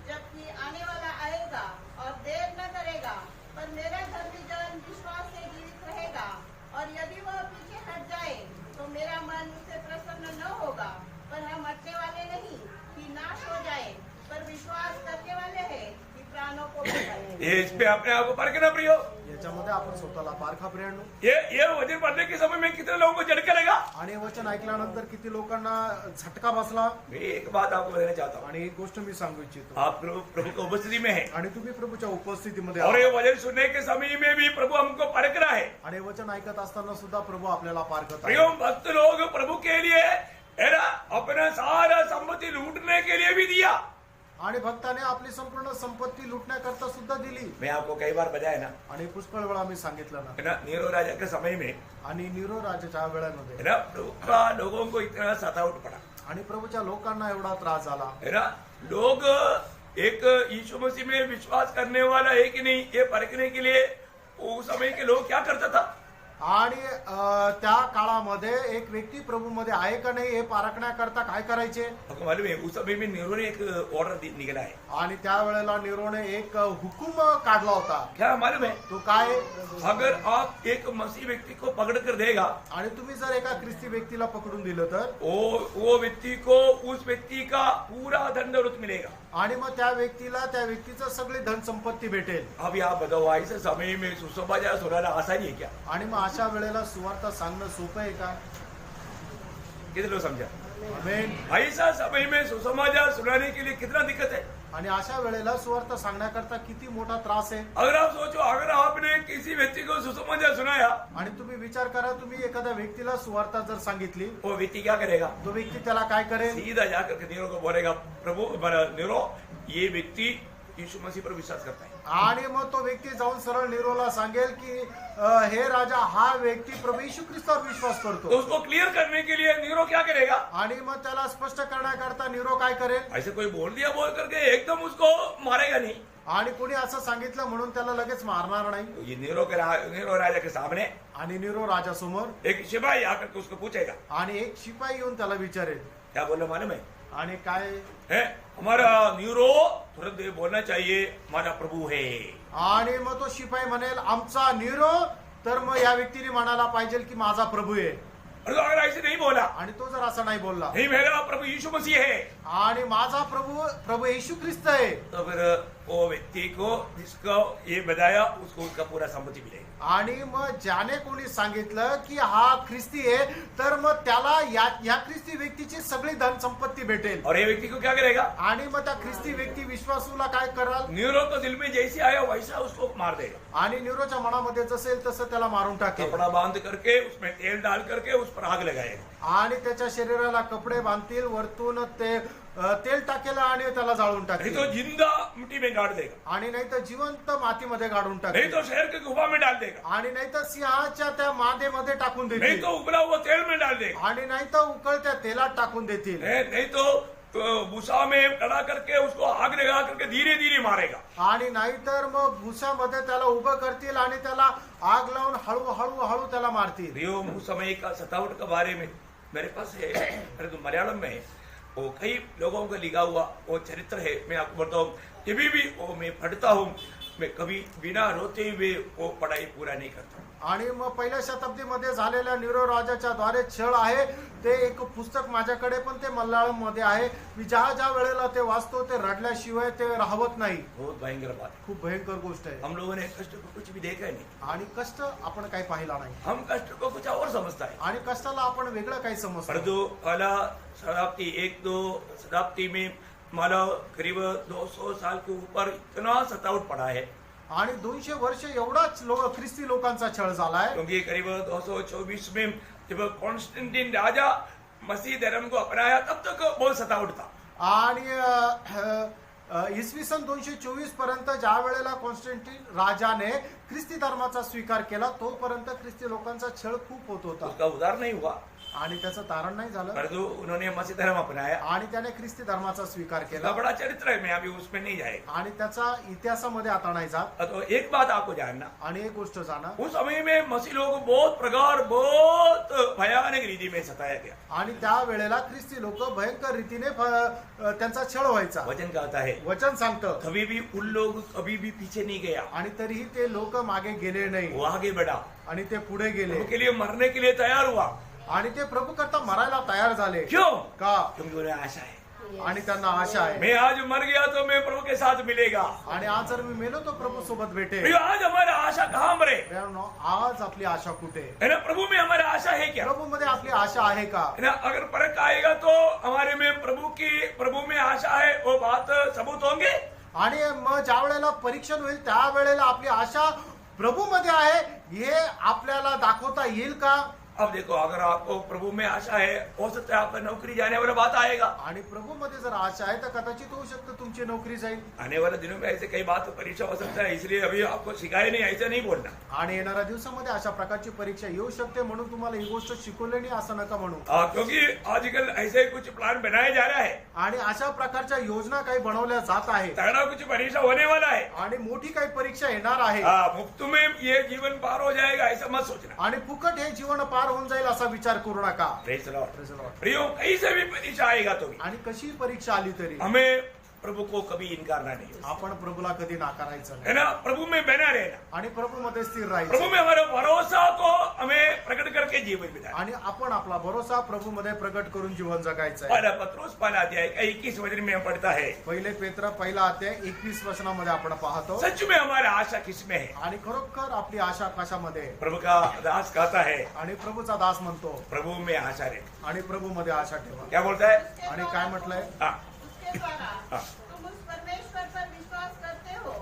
जबकि आने वाला आएगा और देर न करेगा. पर मेरा धर्मी जन विश्वास से जीवित रहेगा, और यदि वह पीछे हट जाए तो मेरा मन उससे प्रसन्न न होगा. पर हम हटने वाले नहीं कि नाश हो जाए, पर विश्वास करने वाले हैं कि प्राणों को बचाए. ये इस पे अपने आप को परखना प्रियो. याच्यामध्ये आपण स्वतःला पारखा प्रियांनो. ये वचन पढ़ने के समय में कितने लोगों को झटका लगा. आणि वचन ऐकल्यानंतर किती लोकांना झटका बसला. मैं एक बात आपको बताना चाहता हूँ. आणि एक गोष्ट मी सांगू इच्छितो. आप प्रभु की उपस्थिति में है आणि तुम्ही प्रभूच्या उपस्थितीमध्ये और आहात. ये वचन सुनने के समय में भी प्रभु हमको परख रहा है. आणि वचन ऐकत असताना सुद्धा प्रभू आपल्याला पारखत प्रियो आहे. भक्त लोग प्रभु के लिए है ना अपना सारा संपत्ति लूटने के लिए भी दिया. आणि भक्ताने आपली संपूर्ण संपत्ती लुटण्याकरता सुद्धा दिली. मैं आपको कई बार बताया ना, आणि पुष्कळ वेळा मी सांगितलं ना. है ना, नीरो राजा के समय में आणि नीरो राजाच्या है वेळामध्ये ना प्रभु का लोगों को इतना सतावट पड़ा. आणि प्रभूच्या लोकांना एवढा त्रास झाला. है ना, लोग एक यीशु मसीह में विश्वास करने वाला है कि नहीं ये परखने के लिए उस समय के लोग क्या करता था. आणि त्या काळामध्ये एक व्यक्ती प्रभू मध्ये आहे का नाही हे पारखण्याकरता काय करायचे. आपको मालूम है उस समय में नीरो ने एक ऑर्डर निकला है. आणि त्यावेळेला नीरोने एक हुकूम काढला होता. क्या मालूम है, तो काय, अगर आप एक मसीह व्यक्ति को पकड़ कर देगा आणि तुम्ही जर एका ख्रिस्ती व्यक्तीला पकडून दिलं तर वो व्यक्ति को उस व्यक्ति का पूरा धन दौलत मिलेगा. आणि मग त्या व्यक्तीला त्या व्यक्तीचं सगळी धन संपत्ती भेटेल. अब आप बताओ ऐसे समय में सुसमाचार सुनाना आसानी है क्या. आणि मग अशा वेळेला सुवार्ता सांगणं सोपं आहे का. कितने लोग समझा. आमेन. ऐसा समय में सुसमाचार सुनाने के लिए कितना दिक्कत है. आणि अशा वेळेला सुवार्ता सांगण्याकरता किती मोठा त्रास आहे. अगर आप सोचो अगर आपने किसी व्यक्ति को सुसमाचार सुनाया आणि तुम्ही विचार करा, तुम्ही एखाद्या व्यक्तीला सुवार्ता जर सांगितली वो व्यक्ति क्या करेगा. तो व्यक्ती त्याला काय करेल. सीधा जाकर के नीरो को बोलेगा प्रभु नीरो ये व्यक्ति यीशु मसीह पर विश्वास करता है. आणि मग तो व्यक्ती जाऊन सरळ नीरोला सांगेल की हे राजा हा व्यक्ती प्रभू येशू ख्रिस्तावर विश्वास तो करतो. उसको क्लियर करने के लिए नीरो क्या करेगा. आणि मग त्याला स्पष्ट करण्याकरता नीरो काय करेल. ऐसे कोई बोल दिया बोल करके एकदम उसको मारेगा नहीं. आणि कोणी असं सांगितलं म्हणून त्याला लगेच मारणार नाही. ये नीरो राजा के सामने आणि नीरो राजासमोर एक सिपाही आकर के उसको पूछेगा. आणि एक शिपाई येऊन त्याला विचारेल. क्या बोलना मालूम है. आणि काय है हमारा नीरो तुरंत ये बोलना चाहिए हमारा प्रभु है. आणि मग तो शिपाई म्हणेल आमचा नीरो, तर मग या व्यक्तीने म्हणायला पाहिजे की माझा प्रभू आहे. और तो अगर ऐसे नहीं बोला आणि तो जर असं नाही बोलला नहीं मेरा प्रभु यीशु मसीह है आणि माझा प्रभू येशू ख्रिस्त आहे, तो फिर वो व्यक्ति को जिसको ये बताया उसको उसका पूरा संपत्ति मिलेगी. आणि मग ज्याने कोणी सांगितलं की हा ख्रिस्ती आहे तर मग त्याला या ख्रिस्ती व्यक्तीची सगळी धन संपत्ती भेटेल. और ये व्यक्ति को क्या करेगा. आणि मग त्या ख्रिस्ती व्यक्ती विश्वासूला काय कराल. नीरो तो दिल में जैसे आया वैसा उसको मार देगा. आणि नीरोच्या मनामध्ये जसेल तसं त्याला मारून टाकेल. कपड़ा बांध करके उसमें तेल डाल करके उस पर आग लगाएगा. आणि त्याच्या शरीराला कपडे बांधतील, वरतून तेल टाकेल आणि त्याला जाळून नहीं टाकेल. तो जिंदा मिट्टी में गाड़ देगा. आणि नाही तर जिवंत मातीमध्ये गाडून नहीं टाकेल. तो शहर के गुफा में डाल देगा. आणि नाही तर सिंहाच्या त्या मादेमध्ये टाकून नहीं देतील. तो उबला हुआ तेल में डाल देगा. आणि नाही तर उकळत्या तेलात टाकून देतील. नहीं तो भूसा में डला करके उसको आग लगा करके धीरे धीरे मारेगा. आणि नाहीतर मग भुसामध्ये त्याला उभं करतील आणि त्याला आग लावून हळू त्याला मारतील. रियो उस समय का सतावट के बारे में मेरे पास है, अरे तो मलयालम में है, वो कई लोगों को लिखा हुआ वो चरित्र है. मैं आपको बताता हूँ, कभी भी वो मैं पढ़ता हूँ मैं कभी बिना रोते हुए वो पढ़ाई पूरा नहीं करता. आणि मग पहिल्या शताब्दीमध्ये झालेल्या नीरो राजाच्या द्वारे छळ आहे ते एक पुस्तक माझ्याकडे पण ते मल्याळम मध्ये आहे. मी ज्या वेळेला ते वाचतो ते रडल्याशिवाय ते राहत नाही. बहुत भयंकर बात है. खूप भयंकर गोष्ट आहे. हम लोगों ने कष्ट को कुछ भी देखा ही नहीं. आणि कष्ट आपण काही पाहिला नाही हम कष्ट को कुछ और समझता है. आणि कष्टाला आपण वेगळं काही समजतो. परंतु पहला शताब्दी 1-2 शताब्दी में मानो करीब 200 साल के ऊपर इतना सतावट पड़ा है. आणि 200 वर्ष एवढाच ख्रिस्ती लोकांचा छळ झालाय. क्योंकि करीब 224 में जब कॉन्स्टेंटिन राजा मसीह धर्म को अपनाया तब तक बहुत सतावट था. आणि इसवी सन 224 पर्यंत ज्या वेळेला कॉन्स्टंटिन राजाने ख्रिस्ती धर्माचा स्वीकार केला तोपर्यंत ख्रिस्ती लोकांचा छळ खूप होत होता. उसका उद्धार नहीं हुआ. आणि त्याचं तारण नाही झालं. परंतु उन्होंने मसीह धर्म अपनाया. आणि त्याने ख्रिस्ती धर्माचा स्वीकार उसका केला. बड़ा चरित्र है. मैं अभी उसमें नहीं जाएगा. आणि त्याचा इतिहासामध्ये आता नाही जात. तो एक बात आपको जानना. आणि एक गोष्ट जाणा उस समय में मसीह लोग बहुत भयानक रीति में सताया गया. आणि त्या वेळेला ख्रिस्ती लोक भयंकर रीतीने त्यांचा छळ व्हायचा. वचन कहता है वचन सांगतं कभी भी उन लोग कभी भी पीछे नहीं गया. आणि तरीही ते लोक मागे गेले नाही वो आगे बढ़ा. आणि ते पुढे गेले उनके लिए मरने के लिए तैयार हुआ. आणि ते प्रभू करता मरायला तयार झाले. क्यों? का? क्योंकि उन्हें आशा है. आणि त्यांना आशा आहे. मैं आज मर गया तो मैं प्रभु के साथ मिलेगा. आणि आज जर मी मेलो तो प्रभु सोबत भेटे. प्रिय, आज हमारा आशा कहाँ मरे आज आपली आशा कुठे है ना. प्रभु में हमारा आशा है क्या? प्रभू मध्ये आपली आशा आहे का? है ना. अगर फर्क आएगा तो हमारे में प्रभु में आशा है वो बात सबूत होंगे. आणि मग ज्या वेळेला परीक्षण होईल त्या वेळेला आपली आशा प्रभू मध्ये आहे हे आपल्याला दाखवता येईल का? अब देखो, अगर आपको प्रभु में आशा है हो सकता है आपका नौकरी जाने वाला बात आएगा. आणि प्रभू मध्ये जर आशा आहे तर कदाचित होऊ शकतं तुमची नोकरी जाईल. आने वाले दिनों में ऐसे कई बात परीक्षा हो सकता है, इसलिए अभी आपको सिखाया नहीं, ऐसा नहीं बोलना. आणि येणाऱ्या दिवसामध्ये अशा प्रकारची परीक्षा येऊ शकते म्हणून तुम्हाला ही गोष्ट शिकवली नाही असं नका म्हणू. क्योंकि आजकल ऐसे कुछ प्लान बनाया जा रहा है. आणि अशा प्रकारच्या योजना काही बनवल्या जात आहे. तगड़ा कुछ परीक्षा होने वाला है. आणि मोठी काही परीक्षा येणार आहे. मुफ्त में ये जीवन पार हो जाएगा ऐसा मत सोचना. आणि फुकट हे जीवन पार होऊन जाईल असा विचार करू नका. Praise the Lord. प्रियो, कहीं से भी परीक्षा आएगा तो भी आणि कशी परीक्षा आली तरी हमें प्रभु को कभी इनकारना नहीं है. आपण प्रभूला कधी नाकारायचं है नाही. ना. प्रभु में बना रहना. आणि प्रभू मध्ये स्थिर प्रभु राहायचं. में हमारे भरोसा को हमें प्रकट करके जीवन बिताना. आणि आपण आपला भरोसा प्रभू मध्ये प्रकट करून जीवन जगायचं आहे. पहला पत्रोस पहला अध्याय का 21 वचन में पढ़ता है. पहिले पेत्र पहिला अध्याय 21 वचनामध्ये आपण पाहतो. सच में हमारा आशा किसमें है? आणि खरोखर आपली आशा कशामध्ये आहे? प्रभु का दास कहता है आणि प्रभूचा दास म्हणतो प्रभु में आशा रहे. आणि प्रभू मध्ये आशा ठेवा. क्या बोलता है? आणि काय म्हटलंय? उसके द्वारा तुम उस परमेश्वर पर विश्वास करते हो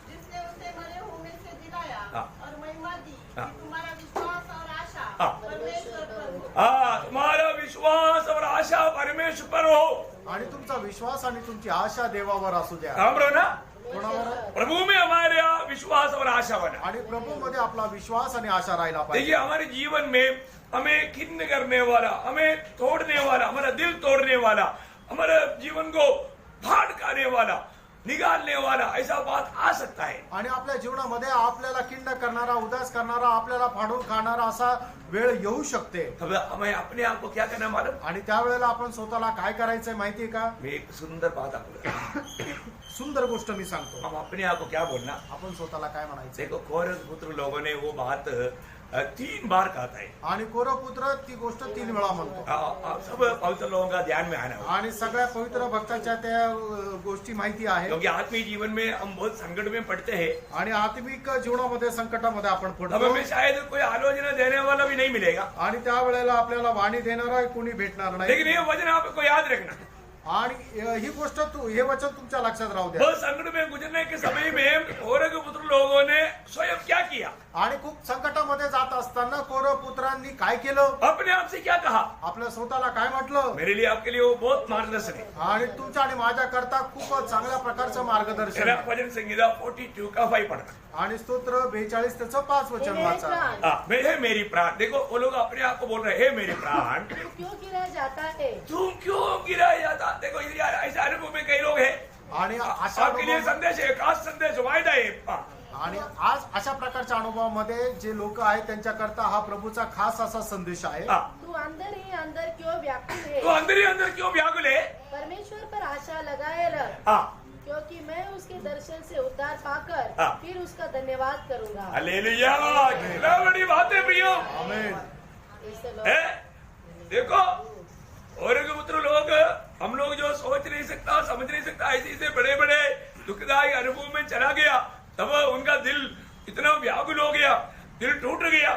जिसने उसे मरे हुए में से जिलाया और महिमा दी कि तुम्हारा विश्वास और आशा परमेश्वर पर हो. तुम्हारा विश्वास और आशा परमेश्वर पर हो. आणि तुमचा विश्वास आणि तुमची आशा देवावर असू द्या. सामरो ना. कोणावर? प्रभु में हमारा विश्वास और आशा बना. आणि प्रभू मध्ये आपला विश्वास आणि आशा राहिला पाहिजे. देखिए, हमारे जीवन में हमें खिन्न करने वाला, हमें तोड़ने वाला, हमारा दिल तोड़ने वाला, हमारे जीवन को फाड़ने वाला, निकालने वाला ऐसा बात आ सकता है. आणि आपल्या जीवनामध्ये आपल्याला खिन्न करणारा, उदास करणारा, आपल्याला फाडून खाणारा असा वेळ येऊ शकते. तब हमें अपने आप को क्या करना मालूम? आणि त्यावेळेला आपण स्वतःला काय करायचंय माहितीये का? मैं एक सुंदर बात आपको सुंदर गोष्ट मी सांगतो. हम अपने आप को क्या बोलना. आपण स्वतःला काय म्हणायचं? देखो, कोरह पुत्र लोगों ने वो बात 3 बार कहता है. आणि कोरपुत्र ती गोष्ट 3 वेळा म्हणतो. सब पवित्र लोगों का ध्यान में आना होगा. आणि सगळ्या पवित्र भक्ताच्या त्या गोष्टी माहिती आहे. क्योंकि आत्मीय जीवन में हम बहुत संकट में पड़ते हैं. आणि आत्मिक जीवनामध्ये संकटामध्ये आपण अब पडतो. हमें शायद कोई आलोचना देने वाला भी नहीं मिलेगा. आणि त्यावेळेला आपल्याला वाणी देणारा कोणी भेटणार नाही. लेकिन ये वचन आपको याद रखना. आणि ही गोष्ट हे वचन तुमच्या लक्षात राहू द्या. बहुत संकट में गुजरने के समय में कोरह के पुत्र लोगों ने स्वयं क्या किया? आणि खूप संकटामध्ये जात असताना कोरपुत्रांनी काय केलं? अपने आप से क्या कहा? आपल्या स्वतःला काय म्हटलं? मेरे लिए आपके लिए वो बहुत मार्गदर्शन है. आणि तुमच्या आणि माझ्या करता खूपच चांगल्या प्रकारचं मार्गदर्शन आहे. भजन संहिता 42 का 5 पढ़ना. आणि स्तोत्र 42 त्याचं 5 वचन हे वाचा. प्राण, हे मेरी प्राण. देखो, वो लोग अपने आप को बोल रहे हैं, हे मेरे प्राण तू क्यों गिराया जाता है? तुम क्यों गिराया जाता. देखो, यार ऐसे अनुभव में कई लोग हैं. आणि अशा आपके लिए अनुभव- संदेश है, खास संदेश वायदा है. आणि आज अशा प्रकारच्या अनुभवामध्ये जे लोक आहेत त्यांच्याकरता हा प्रभूचा खास असा संदेश आहे. तू अंदर ही अंदर क्यों व्याकुल तो है? अंदर ही अंदर क्यों व्याकुल है? परमेश्वर पर आशा लगाए रख, हाँ. क्योंकि मैं उसके दर्शन से उद्धार पाकर हाँ। फिर उसका धन्यवाद करूंगा। हालेलुया, कितना बड़ी बात है प्रियो। आमेन। Praise the Lord. है? देखो और पुत्र लोग, हम लोग जो सोच नहीं सकता, समझ नहीं सकता, ऐसे से बड़े बड़े दुखदायी अनुभव में चला गया, तब उनका दिल इतना व्याकुल हो गया, दिल टूट गया,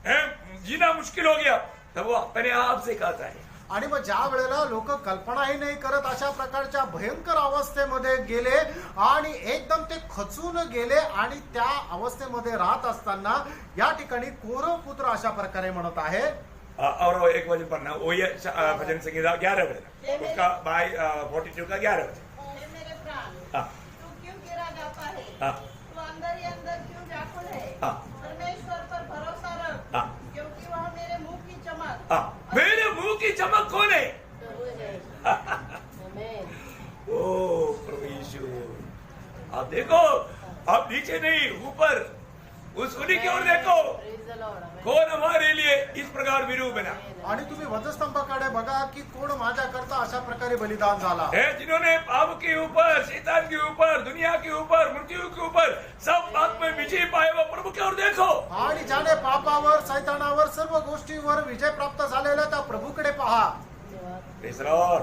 है? जीना मुश्किल हो गया, तब वो अपने आप से कहता है। आणि मग ज्या वेळेला लोक कल्पनाही नाही करत अशा प्रकारच्या भयंकर अवस्थेमध्ये गेले आणि एकदम ते खचून गेले आणि त्या अवस्थेमध्ये राहत असताना या ठिकाणी कोरह पुत्र अशा प्रकारे म्हणत आहे। और वो एक वचन पढ़ना, वो ये भजन संगीता 11 वचन, उसका बाय 42 का 11 वचन। हे मेरे प्राण, हाँ। तू क्यों गिरा जाता है? हाँ। तू अंदर ही अंदर क्यों व्याकुल है? हाँ। परमेश्वर पर भरोसा रख, हाँ। क्योंकि वह मेरे मुंह की चमक। मेरे मुंह की चमक कौन है? प्रभु है। आमेन। ओ प्रभु यीशु, आप देखो, आप नीचे नहीं ऊपर, उस उन्हीं की ओर देखो, Praise the Lord. आमेन। कौन हमारे लिए इस प्रकार विरू बना आणि तुम्ही वधस्तंभाकडे बघा की कोण माझ्याकरता अशा प्रकारे बलिदान झाला है, जिन्होंने पाप के ऊपर, शैतान के ऊपर, दुनिया के ऊपर, मृत्यु के ऊपर सब बात में विजय पाए, वो प्रभु की ओर देखो। आणि ज्याने पापावर सैतानावर सर्व गोष्टीवर विजय प्राप्त झालेला त्या प्रभूकडे पहा। Praise the Lord.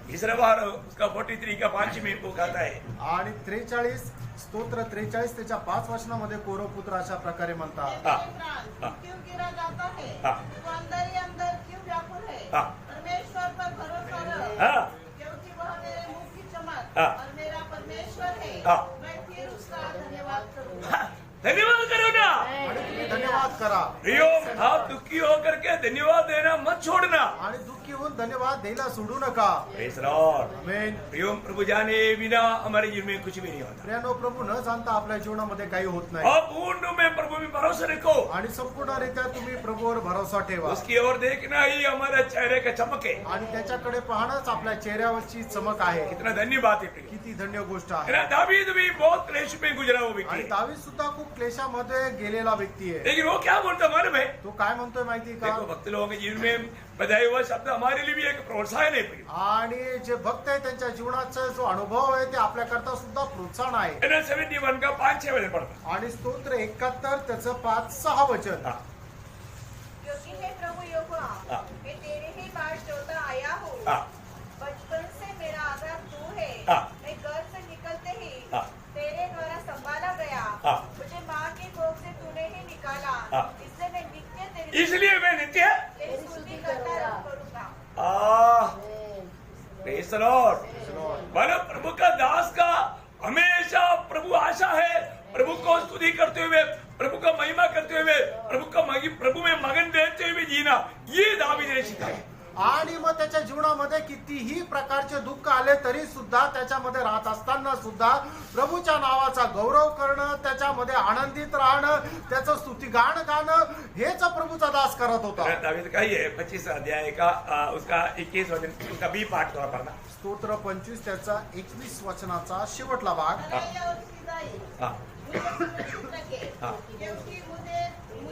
तीसरा बार उसका 43 का 5 में वो कहता है, आणि 43 स्तोत्र 43 त्याच्या 5 वचनामध्ये कोरह पुत्र अशा प्रकारे हे म्हणतात। मेरे प्राण, तू क्यों गिरा जाता है? हाँ। तू अंदर ही अंदर क्यों व्याकुल है? हाँ। परमेश्वर पर भरोसा रख, हाँ। क्योंकि वह मेरे मुंह की चमक हाँ। और मेरा परमेश्वर है। हाँ। मैं फिर उसका धन्यवाद करूंगा। धन्यवाद करो ना। आणि तुम्ही धन्यवाद करा प्रियो, आप दुखी होकर के धन्यवाद देना मत छोड़ना। आणि दुःखी होऊन धन्यवाद द्यायला सोडू नका। Praise the Lord. आमेन। प्रियो, प्रभु जाने बिना हमारे जीवन में कुछ भी नहीं होता। प्रियानो, प्रभु न जाणता आपल्या जीवनामध्ये काही होत नाही और पूर्ण में प्रभु में भरोसा रखो, आणि संपूर्णरित्या तुम्ही प्रभूवर भरोसा ठेवा उसकी ओर देखना ही हमारे चेहरे का चमक है। आणि त्याच्याकडे पाहणंच आपल्या चेहऱ्यावरची चमक आहे। कितना धन्य बात है प्रियो। किती धन्य गोष्ट आहे। मेरा दावीद भी बहुत क्लेश में गुजरा वो आणि व्यक्ति है। दावीद सुद्धा खूप क्लेशामध्ये गेलेला व्यक्ती आहे। लेकिन वो क्या बोलता मालूम है? तो काय म्हणतोय माहिती का? देखो, भक्त लोगों के जीवन में बधाई हुआ शब्द हमारे लिए भी एक प्रोत्साहन है प्रियो। आणि जे भक्त आहे त्यांच्या जीवनाचा जो अनुभव आहे ते आपल्याकरता सुद्धा प्रोत्साहन आहे। 71 का 5-6 वचन पढ़ता। आणि स्तोत्र 71 त्याचं 5-6 वचन। हाँ। क्योंकि हे प्रभु यहोवा, हाँ। मैं तेरे ही बाट जोता आया हूँ। हाँ। बचपन से मेरा आधार तू है। हाँ। मैं घर से निकलते ही हाँ। तेरे द्वारा संभाला गया। हाँ। मुझे माँ की कोख से तूने ही निकाला। हाँ। इसलिए मैं नित्य तेरी इसलिए मैं नित्य तेरी स्तुति करता करूँगा। आमेन। Praise the Lord. मानो प्रभु का दास का हमेशा प्रभु आशा है, प्रभु को स्तुति करते हुए, प्रभु का महिमा करते हुए, प्रभु में मगन देते हुए जीना, ये दावीद ने सिखाया। आणि मग त्याच्या जीवनामध्ये कितीही प्रकारचे दुःख आले तरी सुद्धा त्याच्यामध्ये राहत असताना सुद्धा प्रभूच्या नावाचा गौरव करणं, त्याच्यामध्ये आनंदित राहणं, त्याचं स्तुतिगान गाणं हेच प्रभूचा दास करत होता। दावीद का ही है 25 अध्याय का उसका 21 वचन, उसका बी पाठ थोड़ा पढ़ना। स्तोत्र 25 त्याचा 21 वचनाचा शेवटला भाग। भलाई और सीधाई हाँ। मुझे सुरक्षित रखे, हाँ। क्योंकि मुझे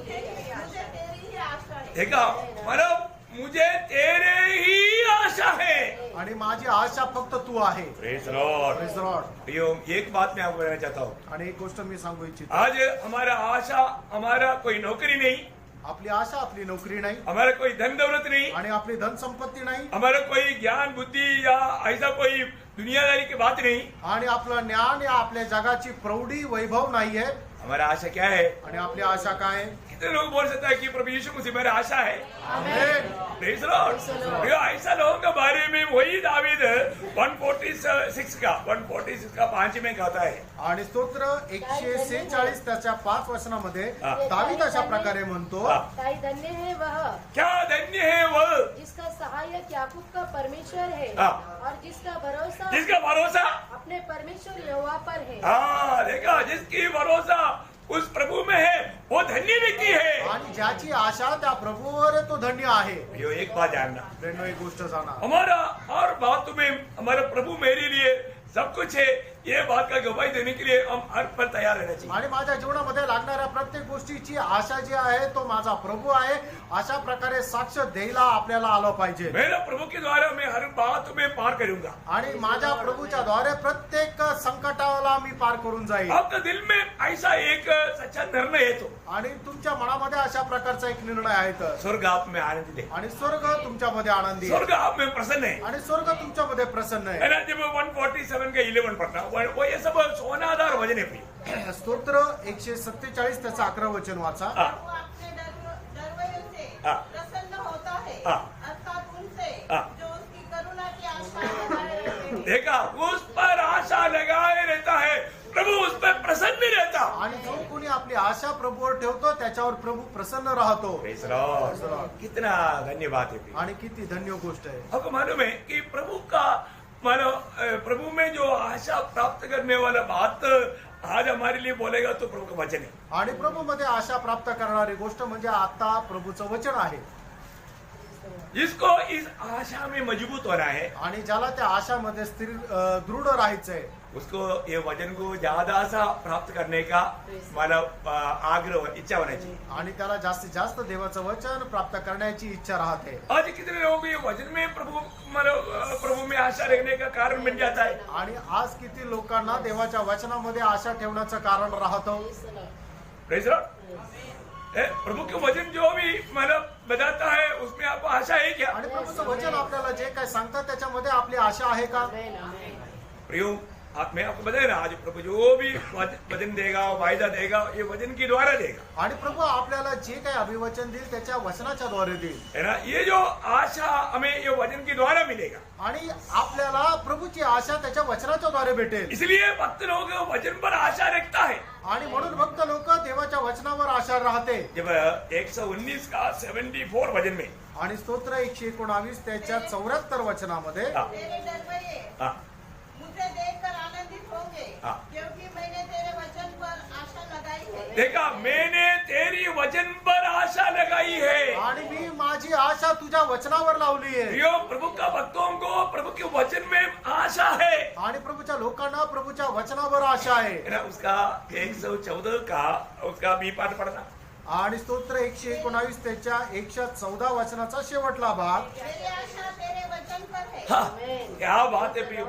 तेरी ही आशा है। देखा, मतलब मुझे तेरे ही आशा है। आणि माझी आशा फक्त तू आहे। Praise the Lord. Praise the Lord. प्रियो, एक बात मैं आपको कहना चाहता हूँ, आणि एक गोष्ट मी सांगू इच्छितो, आज हमारा आशा, हमारा कोई नौकरी नहीं, आपली आशा आपली नोकरी नाही हमारा कोई धन दौलत नहीं, आणि आपली धन संपत्ती नाही हमारा कोई ज्ञान बुद्धि या ऐसा कोई दुनियादारी की बात नहीं। आणि आपलं ज्ञान या आपल्या जगाची प्रौढी वैभव नाहीये। हमारा आशा क्या है? और आणि आपली आशा काय आहे? कितने लोग बोल सकते हैं कि प्रभु यीशु मसीह मेरा आशा है? आमेन। Praise the Lord. ये ऐसा लोगों के बारे में वही दावीद 146 का 5 में कहता है। आणि स्तोत्र 146 त्याच्या 5 वचनामध्ये दावीद अशा प्रकारे म्हणतो, काय धन्य है वह क्या धन्य है वह जिसका सहायक याकूब का परमेश्वर है हाँ। और जिसका भरोसा जिसका भरोसा, अपने परमेश्वर यहोवा पर है। हाँ देखा, जिसकी भरोसा उस प्रभु में है वो धन्य व्यक्ति है। आणि ज्याची आशा त्या प्रभूवर आहे तो धन्य आहे। यो एक बात जानना, प्रेरणो एक गोष्ट जाणा, हमारा हर बात में हमारा प्रभु मेरे लिए सब कुछ है, ये बात का गवाही देने के लिए हम हर पल तैयार रहना चाहिए। आणि माझ्या जीवनामध्ये लागणाऱ्या प्रत्येक गोष्टीची आशा जी आहे तो माझा प्रभू आहे अशा प्रकारे साक्ष द्यायला आपल्याला आलं पाहिजे. मेरा प्रभु के द्वारा मैं हर बात में पार करूंगा। आणि माझ्या प्रभूच्या द्वारे प्रत्येक संकटाला मी पार करून जाईल. आपका दिल में ऐसा एक सच्चा निर्णय है तो आणि तुमच्या मनामध्ये अशा प्रकारचा एक निर्णय आहे तर स्वर्ग आप में आनंद दे, आणि स्वर्ग तुमच्यामध्ये आनंदी आहे. स्वर्ग आप में प्रसन्न है। आणि स्वर्ग तुमच्यामध्ये प्रसन्न आहे. है ना, जब 147 का 11 पढ़ना वो ये सब सोनादार वजन है प्रिय। स्तोत्र 147 त्याचं 11 वचन वाचा. हाँ। वो अपने दरवयों से हाँ। प्रसन्न होता है, हाँ। अर्थात उनसे हाँ। जो उसकी करुणा की आशा लगाए रहते हैं। देखा, उस पर आशा लगाए रहता है, प्रभु उस पर प्रसन्न रहता। आणि जो कोणी आपली आशा प्रभूवर ठेवतो त्याच्यावर प्रभू प्रसन्न राहतो. Praise the Lord। कितना धन्यवाद है प्रिय। आणि किती धन्य गोष्ट आहे. आपको मालूम है कि प्रभु का मानो प्रभु में जो आशा प्राप्त करने वाला बात आज हमारे लिए बोलेगा तो प्रभु का वचन है। आणि प्रभू मध्ये आशा प्राप्त करणारी गोष्ट म्हणजे आता प्रभूचं वचन आहे. जिसको इस आशा में मजबूत होना है, आणि ज्याला त्या आशामध्ये स्थिर दृढ राहायचंय उसको ये वचन को ज्यादा सा प्राप्त करने का मतलब आग्रह इच्छा होना चाहिए। आणि त्याला जास्तीत जास्त देवाचं वचन प्राप्त करण्याची इच्छा राहते. आज कितने लोगों को ये वचन में प्रभु मतलब प्रभु में आशा रखने का कारण बन जाता है। आणि आज किती लोकांना देवाच्या वचनामध्ये आशा ठेवण्याचं कारण राहतं. Praise the Lord। प्रभु के वचन जो भी मतलब बताता है उसमें आपको आशा है क्या? आणि प्रभूचं वचन आपल्याला जे काय सांगतात त्याच्यामध्ये आपली आशा आहे का? प्रियो, मैं आपको बताया ना, आज प्रभु जो भी वचन देगा, वायदा देगा, ये वचन के द्वारा देगा। आणि प्रभू आपल्याला जे काही अभिवचन देईल त्याच्या वचनाच्या द्वारे देईल. है ना, ये जो आशा हमें ये वचन के द्वारा मिलेगा। आणि आपल्याला प्रभूची आशा त्याच्या वचनाच्या द्वारे भेटेल. इसलिए भक्त लोग वचन पर आशा रखता है। आणि म्हणून भक्त लोक देवाच्या वचनावर आशा राहते. जब 119 का 74 वचन में आणि स्तोत्र 119 त्याच्या 74 वचनामध्ये तेरे डरवैये हाँ, मुझे देखकर आनंदित होंगे, हाँ। क्योंकि मैंने तेरे वचन पर आशा लगाई है। देखा, मैंने तेरी वचन पर आशा लगाई है। आणि मी माझी आशा तुझ्या वचनावर लावली आहे. प्रियो, प्रभु का भक्तों को प्रभु के वचन में आशा है। आणि प्रभूच्या लोकांना प्रभूच्या वचनावर आशा आहे. है ना, उसका 114 का उसका बी पाठ पढ़ना। आणि स्तोत्र 119 त्याच्या 114 वचनाचा शेवटला भाग. मेरी आशा तेरे वचन पर है। हाँ, क्या बात है प्रियो।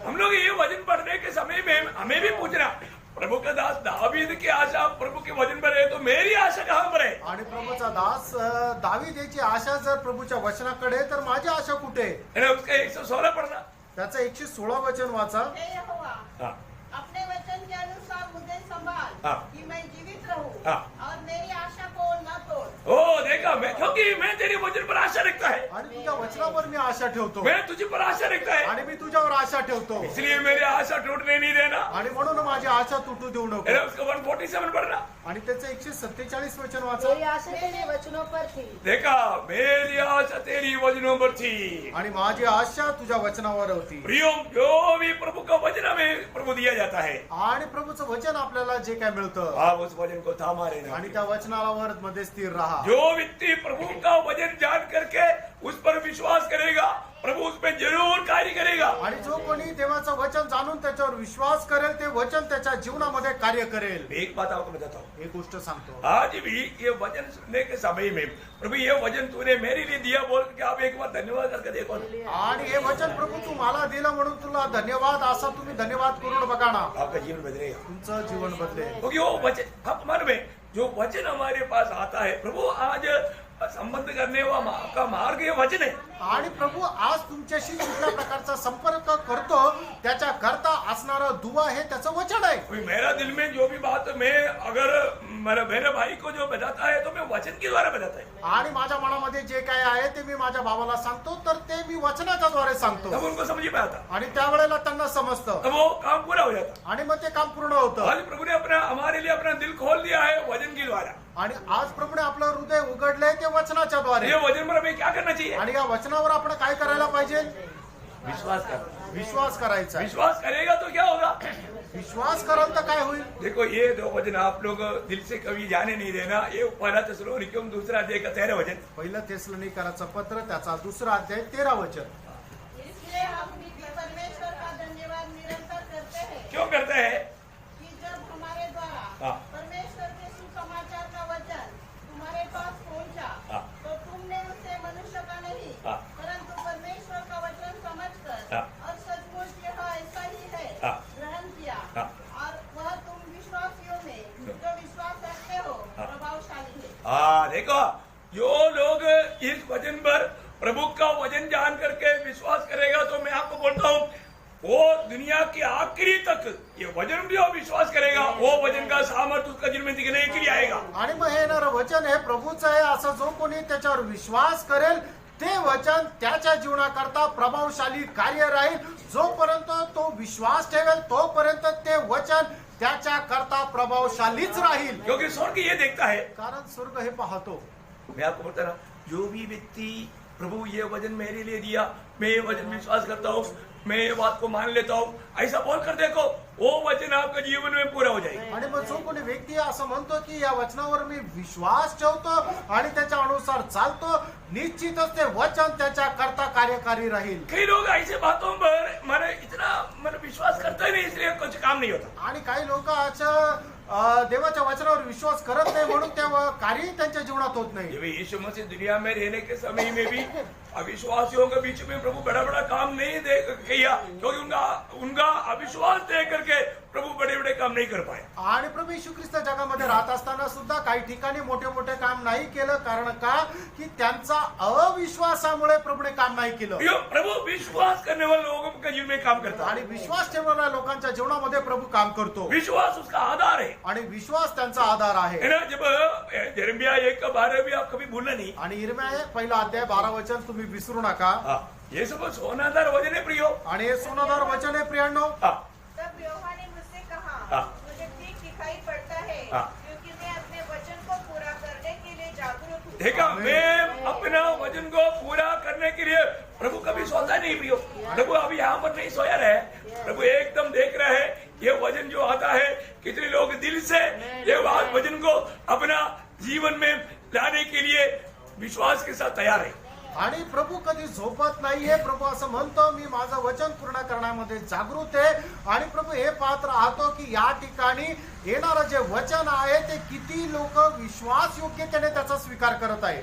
हम लोग ये वचन पढ़ने के समय में हमें भी पूछना, प्रभु का दास दावीद की आशा प्रभु के वचन पर है तो मेरी आशा कहाँ पर है? आणि प्रभूचा दास दावीद याची आशा जर प्रभूच्या वचनाकडे तर माझी आशा कुठे? है ना, उसका 116 पढ़ना। त्याचं 116 वचन वाचा. हे यहोवा, हाँ, अपने वचन के अनुसार मुझे संभाल, हाँ। कि मैं जीवित रहूं, हाँ। और मेरी आशा को न तोड़। ओ देखा, मैं क्योंकि मैं तेरे वचन पर आशा रखता है, आणि तुझ्या वचनावर मी आशा ठेवतो. मैं तुझे पर आशा रखता है, आणि मी तुझ्यावर आशा ठेवतो. इसलिए मेरी आशा टूटने नहीं देना। आणि म्हणून माझी आशा तुटू देऊ है ना, नको. उसका 147 पढ़ना। आणि त्याचं 147 वचन वाचा. मेरी आशा तेरे वचनों पर थी। देखा, मेरी आशा तेरी वचनों पर थी। आणि माझी आशा तुझ्या वचनावर होती. प्रियो, जो भी प्रभु का वचन हमें प्रभु दिया जाता है, आणि प्रभूचं वचन आपल्याला जे काय मिळतं आप उस वचन को थामा रहना। आणि त्या वचनावर मध्ये स्थिर राहा. जो व्यक्ति प्रभु का वचन जान करके उस पर विश्वास करेगा, प्रभु उस पर जरूर कार्य करेगा। आणि जो कोणी देवाचं वचन जाणून त्याच्यावर विश्वास करेल ते वचन त्याच्या जीवनामध्ये कार्य करेल. एक बात आपको बताता हूँ, एक गोष्ट सांगतो. आज भी ये वचन सुनने के समय में प्रभु ये वचन तूने मेरे लिए दिया बोल के आप एक बार धन्यवाद करके देखो ना। आणि हे वचन प्रभू तू मला दिलं म्हणून तुला धन्यवाद असा तुम्ही धन्यवाद करून बघा ना. आपका जीवन बदलेगा, तुमचं जीवन बदलेल. क्योंकि वो वचन आप मन में जो वचन हमारे पास आता है, प्रभु आज संबंध करने का मार्ग ये वचन है। आणि प्रभू आज तुमच्याशी कुठल्या प्रकारचा संपर्क करतो त्याच्या करता असणारा दुवा हे त्याचं वचन आहे. अभी मेरा दिल में जो भी बात मैं अगर मेरे भाई को जो बताता है तो मैं वचन के द्वारा बताता है। आणि माझ्या मनामध्ये जे काय आहे ते मी माझ्या भावाला सांगतो तर ते मी वचनाच्या द्वारे सांगतो. तब उनको समझ में आता, आणि त्यावेळेला त्यांना समजतं तब वो काम पूरा हो जाता। आणि मग ते काम पूर्ण होतं. आज प्रभु ने अपना हमारे लिए अपना दिल खोल दिया है वचन के द्वारा। आणि आज प्रभूने आपलं हृदय उघडलंय ते वचनाच्या द्वारे. ये वचन पर हमें क्या करना चाहिए? आणि या वचनावर आपण काय करायला पाहिजे? विश्वास कर। विश्वास करायचा. विश्वास करेगा तो क्या होगा? विश्वास कराल तर काय होईल? देखो, ये 2 वचन आप लोग दिल से कभी जाने नहीं देना। ये पहला थिस्सलुनीकियों दूसरा अध्याय का 13 वचन। पहिलं थिस्सलुनीकराचं पत्र त्याचा 2 अध्याय 13 वचन. इसलिए हम भी परमेश्वर का धन्यवाद निरंतर करते हैं, क्यों? कौन करता है? कि जब हमारे द्वारा परमेश्वर के सुसमाचार का वचन तुम्हारे पास पहुंचा, तो तुमने उसे मनुष्य का नहीं परंतु परमेश्वर का वचन समझकर और सचमुच यह ऐसा ही है ग्रहण किया, और वह तुम विश्वासियों में जो विश्वास रखते हो प्रभावशाली है। देखो, जो लोग इस वचन पर प्रभु का वचन जान करके विश्वास करेगा, तो मैं आपको बोलता हूँ वो दुनिया के आखिरी तक ये वचन जो विश्वास करेगा, वो वचन का सामर्थ्य उसका जीवन में दिखने के लिए आएगा। आणि मग हे येणारं वचन हे प्रभूचं आहे, असं जो कोणी त्याच्यावर विश्वास करेल ते वचन त्याच्या जीवनाकरता प्रभावशाली कार्य राहील. जोपर्यंत तो विश्वास ठेवेल तोपर्यंत ते वचन त्याच्या करता प्रभावशालीच राहील. क्योंकि स्वर्ग ये देखता है, कारण स्वर्ग हे पाहतो. मैं आपको बोलता रहा, जो भी व्यक्ति प्रभु ये वचन मेरे लिए दिया, मैं ये वचन विश्वास करता हूँ, मैं ये बात को मान लेता हूँ, ऐसा बोल कर देखो, वो वचन आपके जीवन में पूरा हो जाएगा. आणि मग जो कोणी व्यक्ती असं म्हणतो की या वचनावर मी विश्वास ठेवतो आणि त्याच्या अनुसार चालतो, निश्चितच ते वचन त्याच्या करता कार्यकारी राहील. कई लोग ऐसे बातों पर मैंने इतना विश्वास करता ही नहीं, इसलिए कुछ काम नहीं होता. आणि काही लोक देवाच्या वचनावर विश्वास करत नाही म्हणून ते कार्य त्यांच्या जीवनात होत नाही. जब यीशु मसीह दुनिया में रहने के समय में भी अविश्वासियों के बीच में प्रभु बड़ा बड़ा काम नहीं दे किया, क्योंकि उनका अविश्वास देख करके प्रभु बड़े बड़े काम नहीं कर पाए. आणि प्रभू येशू ख्रिस्त जगामध्ये राहत असताना सुद्धा काही ठिकाणी मोठे मोठे काम नाही केलं. कारण का की त्यांचा अविश्वासामुळे प्रभूने काम नाही केलं. प्रभु विश्वास करने वाले लोगों के जीवन में काम करता है. आणि विश्वास ठेवणाऱ्या लोकांच्या जीवनामध्ये प्रभू काम करतो. विश्वास उसका आधार है, आणि विश्वास त्यांचा आधार आहे. है ना. जब यिर्मयाह 1:12 भी आप कभी भूलना नहीं. आणि यिर्मयाह पहिला अध्याय 12 वचन तुम्ही विसरू नका. ये सब सोनादार वचन है प्रियो. आणि हे सोनादार वचन आहे प्रियांनो. तब यूहन्ना ने मुझसे कहा, मुझे ठीक दिखाई पड़ता है क्योंकि मैं अपने वचन को पूरा करने के लिए जागरूक हूँ. देखा, मैं अपना वचन को पूरा करने के लिए प्रभु कभी सोता नहीं प्रियो. प्रभु अभी यहाँ पर नहीं सोया रहे, प्रभु एकदम देख रहे हैं ये वचन जो आता है, कितने लोग दिल से ये वचन को अपना जीवन में लाने के लिए विश्वास के साथ तैयार है. आणि प्रभू कधी झोपत नाहीये. प्रभू असं म्हणतो मी माझं वचन पूर्ण करण्यामध्ये जागृत आहे. आणि प्रभू हे पाहत राहतो की या ठिकाणी येणारं जे वचन आहे ते किती लोक विश्वास योग्यतेने त्याचा स्वीकार करत आहे.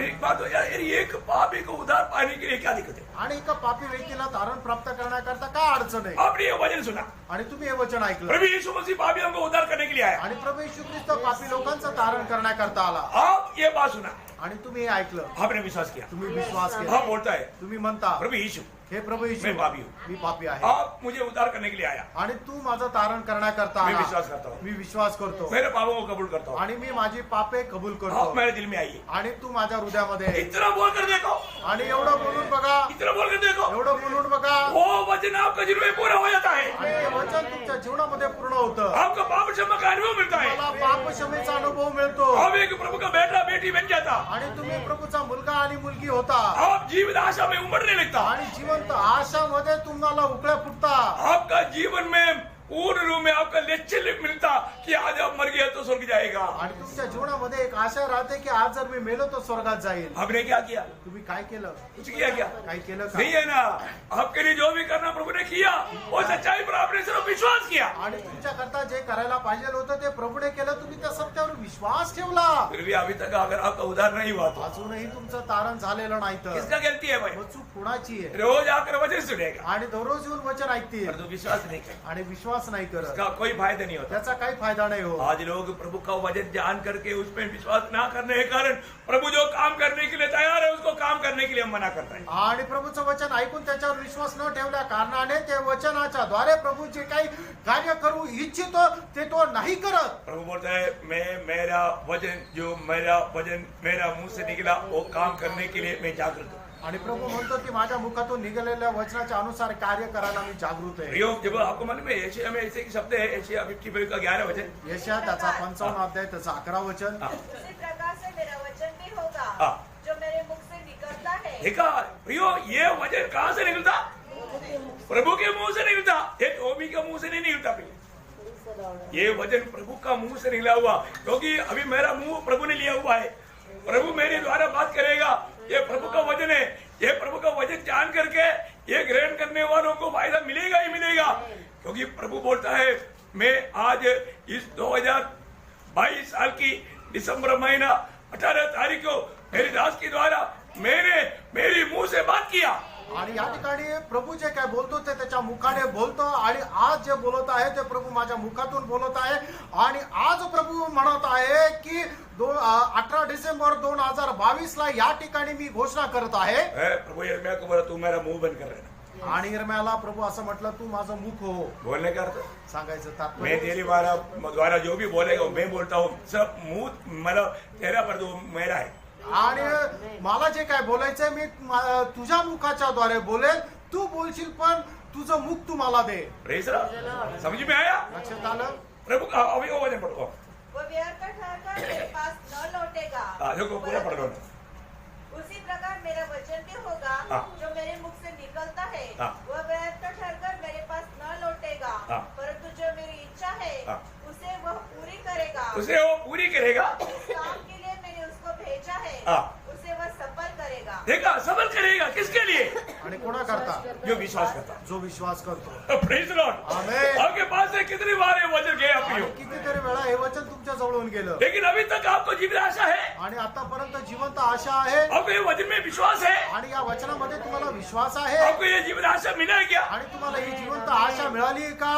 एक बात हो यार, एक पापी को उद्धार पाने के लिए क्या दिक्कत है? आणि एका पापी व्यक्तीला तारण प्राप्त करण्याकरता काय अडचण आहे? आपने ये वचन सुना, आणि तुम्ही हे वचन ऐकलं. प्रभु यीशु मसीह पापियों को उद्धार करने के लिए आया. आणि प्रभू येशू ख्रिस्त पापी लोकांचं तारण करण्याकरता आला. आप ये बात सुना, आणि तुम्ही हे ऐकलं, आपने विश्वास किया. तुम्ही विश्वास हाँ केला. बोलता है तुम्ही म्हणता प्रभु यीशु, हे प्रभू येशू मैं पापी हूँ, मी पापी आहे आप मुझे उद्धार करने के लिए आया. आणि तू माझं तारण करण्याकरता मैं आला. विश्वास करता हूँ, मी विश्वास करतो मेरे पापों को कबूल करता हूँ, आणि मी माझी पापे कबूल आप करतो. मेरे दिल में आइए. आणि तू माझ्या हृदयामध्ये आहे. इतना बोल कर देखो, आणि एवढं बोलून बघा, इतना बोल कर देखो, एवढं बोलून बघा, वो वचन आपका जीवन में पूरा हो जाता है. आणि हे वचन तुमच्या जीवनामध्ये पूर्ण होतं. आपका पाप क्षमा का अनुभव मिलता है. मला पाप क्षमेचा अनुभव मिळतो. आप एक प्रभु का बेटा बेटी बन जाता. आणि तुम्ही प्रभूचा मुलगा आणि मुलगी होता. आप जीवित आशा में उमड़ने लगता. आणि जिवंत आशामध्ये तुम्हाला उकळ्या फुटता. आपका जीवन में पूर्ण रूप में आपका लक्ष्य मिलता कि आज आप मर गए तो स्वर्ग जाएगा. आणि तुमच्या जीवनामध्ये एक आशा राहते की आज जर मी मेलो तो स्वर्गात जाईल. आपने क्या किया? तुम्ही काय केलं? कुछ किया क्या? काय केलं का? नहीं है ना. आपके लिए जो भी करना प्रभु ने किया, वो सच्चाई पर आपने सिर्फ विश्वास किया. आणि तुमच्या करता जे करायला पाहिजे होतं ते प्रभूने केलं. तुम्ही त्या सत्यावर विश्वास ठेवला. फिर भी अभी तक अगर आपका उद्धार नहीं हुआ तो अजूनही तुमचं तारण झालेलं नाही तर किसका गलती है भाई? मग चूक कुणाची आहे? रोज आकर वचन सुनेगा आणि दररोज येऊन वचन ऐकतील पर तो विश्वास नहीं करेगा, आणि विश्वास नाही करत. इसका कोई फायदा नहीं होता. त्याचा काही फायदा नाही हो. आज लोग प्रभु का वचन जान करके उसमें विश्वास ना करने के कारण प्रभु जो काम करने के लिए तैयार है उसको काम करने के लिए मना करता है. आणि प्रभूचं वचन ऐकून त्याच्यावर विश्वास न ठेवल्या कारणाने ते वचनाच्या द्वारे प्रभू जे काही कार्य करू इच्छितो ते तो नाही करत. प्रभु बोलता है मेरा वचन मेरा मुंह से निकला वो काम करने के लिए मैं जागृत हूँ. आणि प्रभू म्हणतो की माझ्या मुखातून निघालेल्या वचनाच्या अनुसार कार्य करायला मी जागृत आहे. प्रियो, जब आपको मालूम है एशिया में ऐसे शब्द है, एशिया 50 का 11 वचन. यशा त्याचा 55 अध्याय त्याचा 11 वचन. उसी प्रकार से मेरा वचन भी होगा हाँ. जो मेरे मुख से निकलता है. देखा प्रियो, ये वचन कहाँ से निकलता? प्रभु के मुंह से निकलता. ये टोमी के मुंह से नहीं निकलता. प्रियो, ये वचन प्रभु का मुंह से निकला हुआ, क्योंकि अभी मेरा मुंह प्रभु ने लिया हुआ है. प्रभु मेरे द्वारा बात करेगा. ये प्रभु का वचन है. ये प्रभु का वचन जान करके ये ग्रहण करने वालों को फायदा मिलेगा ही मिलेगा. क्योंकि प्रभु बोलता है मैं आज इस 2022 साल की दिसंबर महीना 18 तारीख को मेरी दास के द्वारा मैंने मेरी मुंह से बात किया. आणि या ठिकाणी प्रभू जे काय बोलतो ते त्याच्या मुखाने बोलतो आणि आज जे बोलत आहे ते प्रभू माझ्या मुखातून बोलत आहे. आणि आज प्रभू म्हणत आहे की 18 डिसेंबर 2022 ला या ठिकाणी मी घोषणा करत आहे. प्रभु यिर्मयाह को बोला तू मेरा मुंह बंद कर रहा. आणि यिर्मयाहला प्रभू असं म्हटलं तू माझं मुख हो. बोलने का अर्थ सांगायचं मैं तात्पर्य तेरी द्वारा जो भी बोलेगा वो मैं बोलता हूँ. सब मुंह मतलब तेरा पर दो मेरा है. आणि मला जे काय बोलायचंय मी तुझ्या मुखाच्या द्वारे बोलेल. तू बोलशील पण तुझं मुख तू मला दे. Praise Lord. समझ में आया? लक्षात आलं? प्रभु का अभी वो वचन पढ़ो. वो व्यर्थ ठहरकर मेरे पास न लौटेगा. देखो पूरा पढ़ लो. उसी प्रकार मेरा वचन भी होगा जो मेरे मुख से निकलता है वह व्यर्थ ठहरकर मेरे पास न लौटेगा परंतु जो मेरी इच्छा है उसे वह पूरी करेगा. उसे वो पूरी करेगा. जिस काम के लिए मैंने उसको भेजा है उसे वह सफल करेगा. देखा सफल करेगा किसके लिए? आणि कोणा करता? जो विश्वास करता. जो विश्वास करतो. Praise Lord. आमेन. आपके पास से कितनी बार ये वचन गए आणि आप? कितीतरी वेळा हे वचन तुमच्या जवळून गेलं. लेकिन अभी तक आपको जीवित आशा है. आणि आतापर्यंत जिवंत आशा आहे. आपको ये वचन में विश्वास है. आणि या वचनामध्ये तुम्हाला विश्वास आहे. आपको ये जीवित आशा मिला है क्या? आणि तुम्हाला ही जिवंत आशा मिळाली आहे का?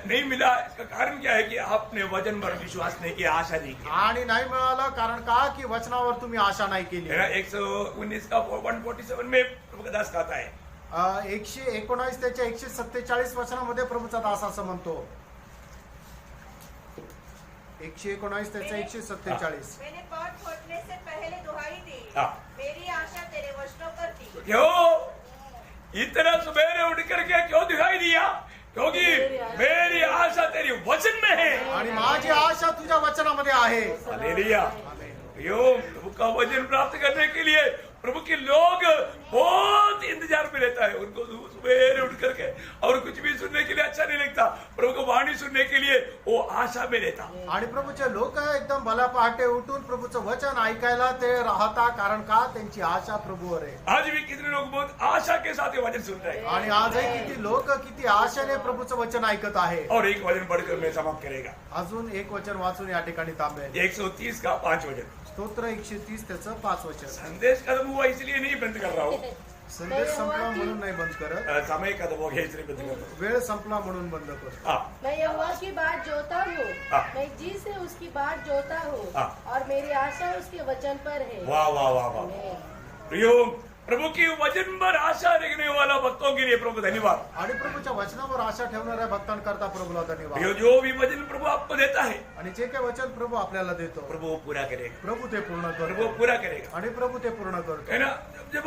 नहीं मिला. इसका कारण क्या है कि आपने वचन पर विश्वास नहीं किया, आशा नहीं की. आणि नाही मिळालं कारण का की वचनावर तुम्ही आशा नाही केली. 119 का 147 में प्रभु का दास कहता है 119 त्याच्या 147 वचनामध्ये प्रभूचा दास असं म्हणतो. 119 त्याच्या 147. मैंने पाठ फूटने से पहले दुहाई दी मेरी आशा तेरे वचनों पर थी. क्यों इतना सुबेरे उठ करके क्यों दिखाई दिया? क्योंकि मेरी आशा तेरी वचन में है. आणि माझी आशा तुझ्या वचनामध्ये आहे. हालेलुया. यो प्रभु का वचन प्राप्त करने के लिए प्रभु के लोग बहुत इंतजार में रहता है. उनको सुबह उठ करके और कुछ भी सुनने के लिए अच्छा नहीं लगता. प्रभु को वाणी सुनने के लिए वो आशा में रहता. आणि प्रभूचे लोक एकदम भल्या पहाटे उठून प्रभूचं वचन ऐकायला ते राहता कारण का त्यांची आशा प्रभूवर आहे. आज भी कितने लोग बहुत आशा के साथ ये वचन सुन रहे हैं. आणि आजही किती लोक किती आशेने प्रभूचं वचन ऐकत आहे. और एक वचन पढ़कर मैं समाप्त करेगा. अजून एक वचन वाचून या ठिकाणी थांबेल. 130 का 5 वचन. स्तोत्र 130 त्याचं 5 वचन. संदेश खत्म हुआ इसलिए नहीं बंद कर रहा हूँ. संदेश संपला म्हणून नाही बंद करत. समय खत्म हो गया इसलिए बंद कर रहा हूँ. वेळ संपला म्हणून बंद करतो. मैं यहोवा की बात जोता हूँ. मैं जी से उसकी बात जोता हूँ और मेरी आशा उसके वचन पर है. वाह वाह वाह वाह. प्रियो प्रभु की वचन पर आशा रखने वाला भक्तों के लिए प्रभु धन्यवाद. आणि प्रभूच्या वचनावर आशा ठेवणाऱ्या भक्तांकरता प्रभूला धन्यवाद. प्रियो जो भी वचन प्रभु आपको देता है आणि जे काही वचन प्रभू आपल्याला देतो प्रभु वो पूरा करेगा. प्रभू ते पूर्ण प्रभु करतो. पूरा करेगा. आणि प्रभू ते पूर्ण करतो. है ना. जब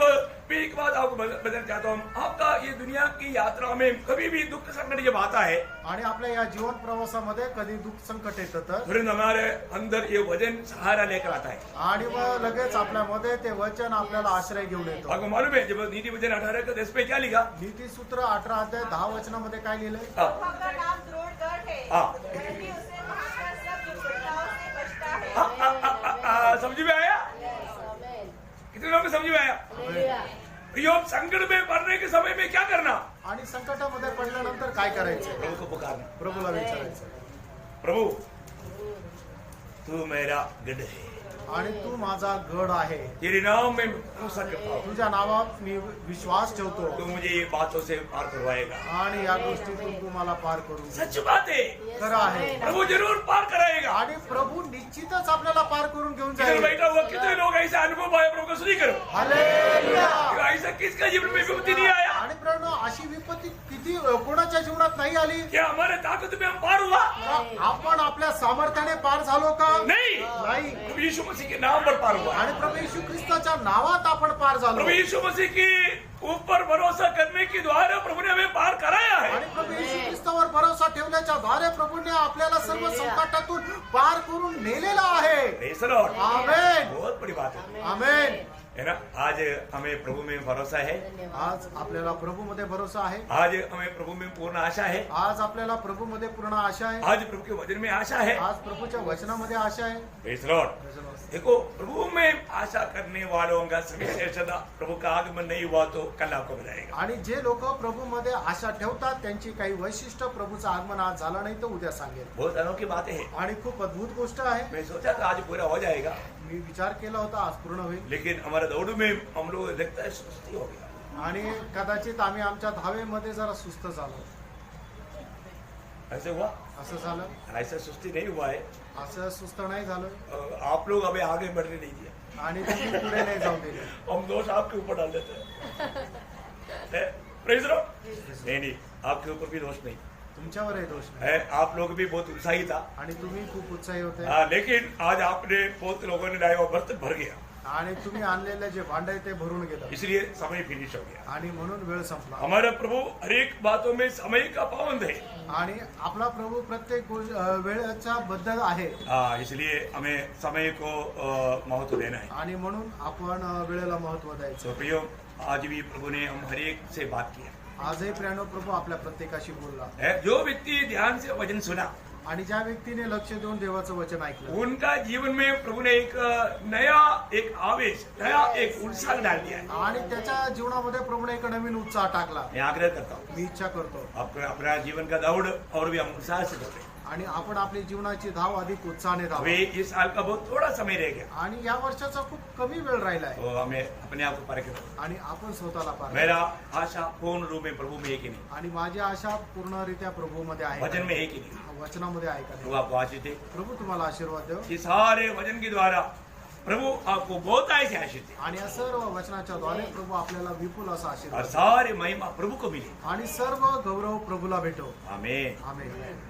मैं एक बात आपको बताना चाहता हूँ. आपका ये दुनिया की यात्रा में कभी भी दुख संकट जब आता है आणि आपल्या या जीवन प्रवासामध्ये कधी दुःख संकट येतं तर तुरंत हमारे अंदर ये वचन सहारा लेकर आता है. आणि मग लगेच आपल्यामध्ये ते वचन आपल्याला आश्रय घेऊन येतो. आपको मालूम है जब नीति वचन 18 का 10 पे क्या लिखा? नीतिसूत्र 18 अध्याय 10 वचनामध्ये काय लिहिलंय? यहोवा का नाम दृढ़ है वह भी उसे महाकर सब दुष्टताओं से बचता है. समझ में आया? आमेन. कितने लोगों को समझ में आया? हालेलुया. प्रियो संकट में पड़ने के समय में क्या करना? आणि संकटामध्ये पडल्यानंतर काय करायचं? प्रभु को पुकारना. प्रभूला विचारायचं. प्रभु तू मेरा गढ़ है. आणि तू माझा गड आहे. तेरे नाम में भरोसा करता हूँ. तुझ्या नावात मी विश्वास ठेवतो तू मुझे ये बातों से पार करवाएगा. आणि या गोष्टीतून तू मला पार करून दे. सच बात है. खरं आहे. प्रभु जरूर पार कराएगा. आणि प्रभू निश्चितच आपल्याला पार करून घेऊन इधर जाईल. बैठा हुआ कितने लोग ऐसा अनुभव आए प्रभु को सुनी करो. हालेलुया. ऐसा किसका जीवन में विपत्ति नहीं आया? आणि प्रणव अशी विपत्ती किती कोणाच्या जीवनात नाही आली? क्या हमारे ताकत में हम पार हुआ? आपण आपल्या सामर्थ्याने पार झालो का? नहीं. नाही. प्रभु यीशु मसीह के नाम पर पार हुआ. आणि प्रभू येशू ख्रिस्ताच्या नावात आपण पार झालो. प्रभु यीशु मसीह की ऊपर भरोसा करने के द्वारा प्रभु ने हमें पार कराया है. आणि प्रभू येशू ख्रिस्तावर भरोसा ठेवण्याच्या द्वारे प्रभूने आपल्याला सर्व संकटातून पार करून नेलेला आहे. Praise the Lord. आमेन. बहुत बड़ी बात है. आमेन. है ना। आज हमें प्रभु में भरोसा है, आज आपल्याला प्रभूमध्ये भरोसा आहे, आज हमें प्रभु में पूर्ण आशा है, आज आपल्याला प्रभूमध्ये पूर्ण आशा आहे, आज प्रभु के वचन में आशा है। आज प्रभूच्या वचनामध्ये आशा आहे। Praise Lord. देखो, प्रभु में आशा करने वालों का सविशेषता प्रभु का आगमन नहीं हुआ तो कल आपको बताएगा। आणि जे लोक प्रभूमध्ये आशा ठेवतात त्यांची काही वैशिष्ट्य प्रभूचं आगमन आज झालं नाही तर उद्या सांगेल। बहुत अनोखी बातें हैं। आणि खूप अद्भुत गोष्ट आहे। मैं सोचा था आज पूरा हो जाएगा, मी विचार केला होता आज पूर्ण होईल, लेकिन हमारा दौड़ में हम लोग लगता है सुस्ती हो गया। आणि कदाचित आम्ही आमच्या धावेमध्ये जरा सुस्त झालो। ऐसे हुआ? असं झालं? ऐसा सुस्ती नहीं हुआ है। असं सुस्त नाही झालं आप लोग हमें आगे बढ़ने नहीं दिया, आणि तुम्ही पुढे नाही जाऊ दिले। हम दोष आपके ऊपर डाल देते हैं। Praise Lord. नहीं, आपके ऊपर भी दोष नहीं तुमच्यावरही दोष नाही है। आप लोग भी बहुत उत्साही था, आणि तुम्ही खूप उत्साही होते, लेकिन आज आपने बहुत लोगों ने लाया, वो बर्तन भर गया, आणि तुम्ही आणलेले जे भांड आहे ते भरून गेलं, इसलिए समय फिनिश हो गया। आणि म्हणून वेळ संपला। हमारा प्रभु हर एक बातों में समय का पाबंद है, आणि आपला प्रभू प्रत्येक वेळेच्या बद्दल आहे, इसलिए हमें समय को महत्व देना है। आणि म्हणून आपण वेळेला महत्व द्यायचं। तो प्रियो, आज भी प्रभु ने हम हर एक से बात किया आजही प्रियानो प्रभू आपल्या प्रत्येकाशी बोलला, है। जो व्यक्ति ध्यान से वचन सुना, आणि ज्या व्यक्तीने लक्ष देऊन देवाचं वचन ऐकलं, उनका जीवन में प्रभु ने एक नया एक आवेश, नया एक उत्साह डाल दिया है। आणि त्याच्या जीवनामध्ये प्रभूने एक नवीन उत्साह टाकला। मैं आग्रह करता हूँ, मी इच्छा करतो अपना जीवन का दौड़ और भी हम उत्साह से दौड़े। आणि आपण आपली जीवनाची धाव अधिक उत्साहाने धाव। अभी इस साल का बहुत थोड़ा समय रह गया, आणि या वर्षाचा खूप कमी वेळ राहिला आहे, तो हमें अपने आप को परखना। आणि आपण स्वतःला पार। मेरा आशा पूर्ण रूप में प्रभु में है कि नहीं, आणि माझी आशा पूर्णरित्या प्रभूमध्ये आहे, वचन में है कि नहीं। वचनामध्ये आहे का प्रभु नाही? आपको आशीष दे। प्रभू तुम्हाला आशीर्वाद देव, ये सारे वचन के द्वारा प्रभु आपको बहुत ऐसे आशीष दे, आणि या सर्व वचनाच्या द्वारे प्रभू आपल्याला विपुल असा और आशीर्वाद, सारे महिमा प्रभु को मिले। आणि सर्व गौरव प्रभूला भेटो। आमीन। आमेन।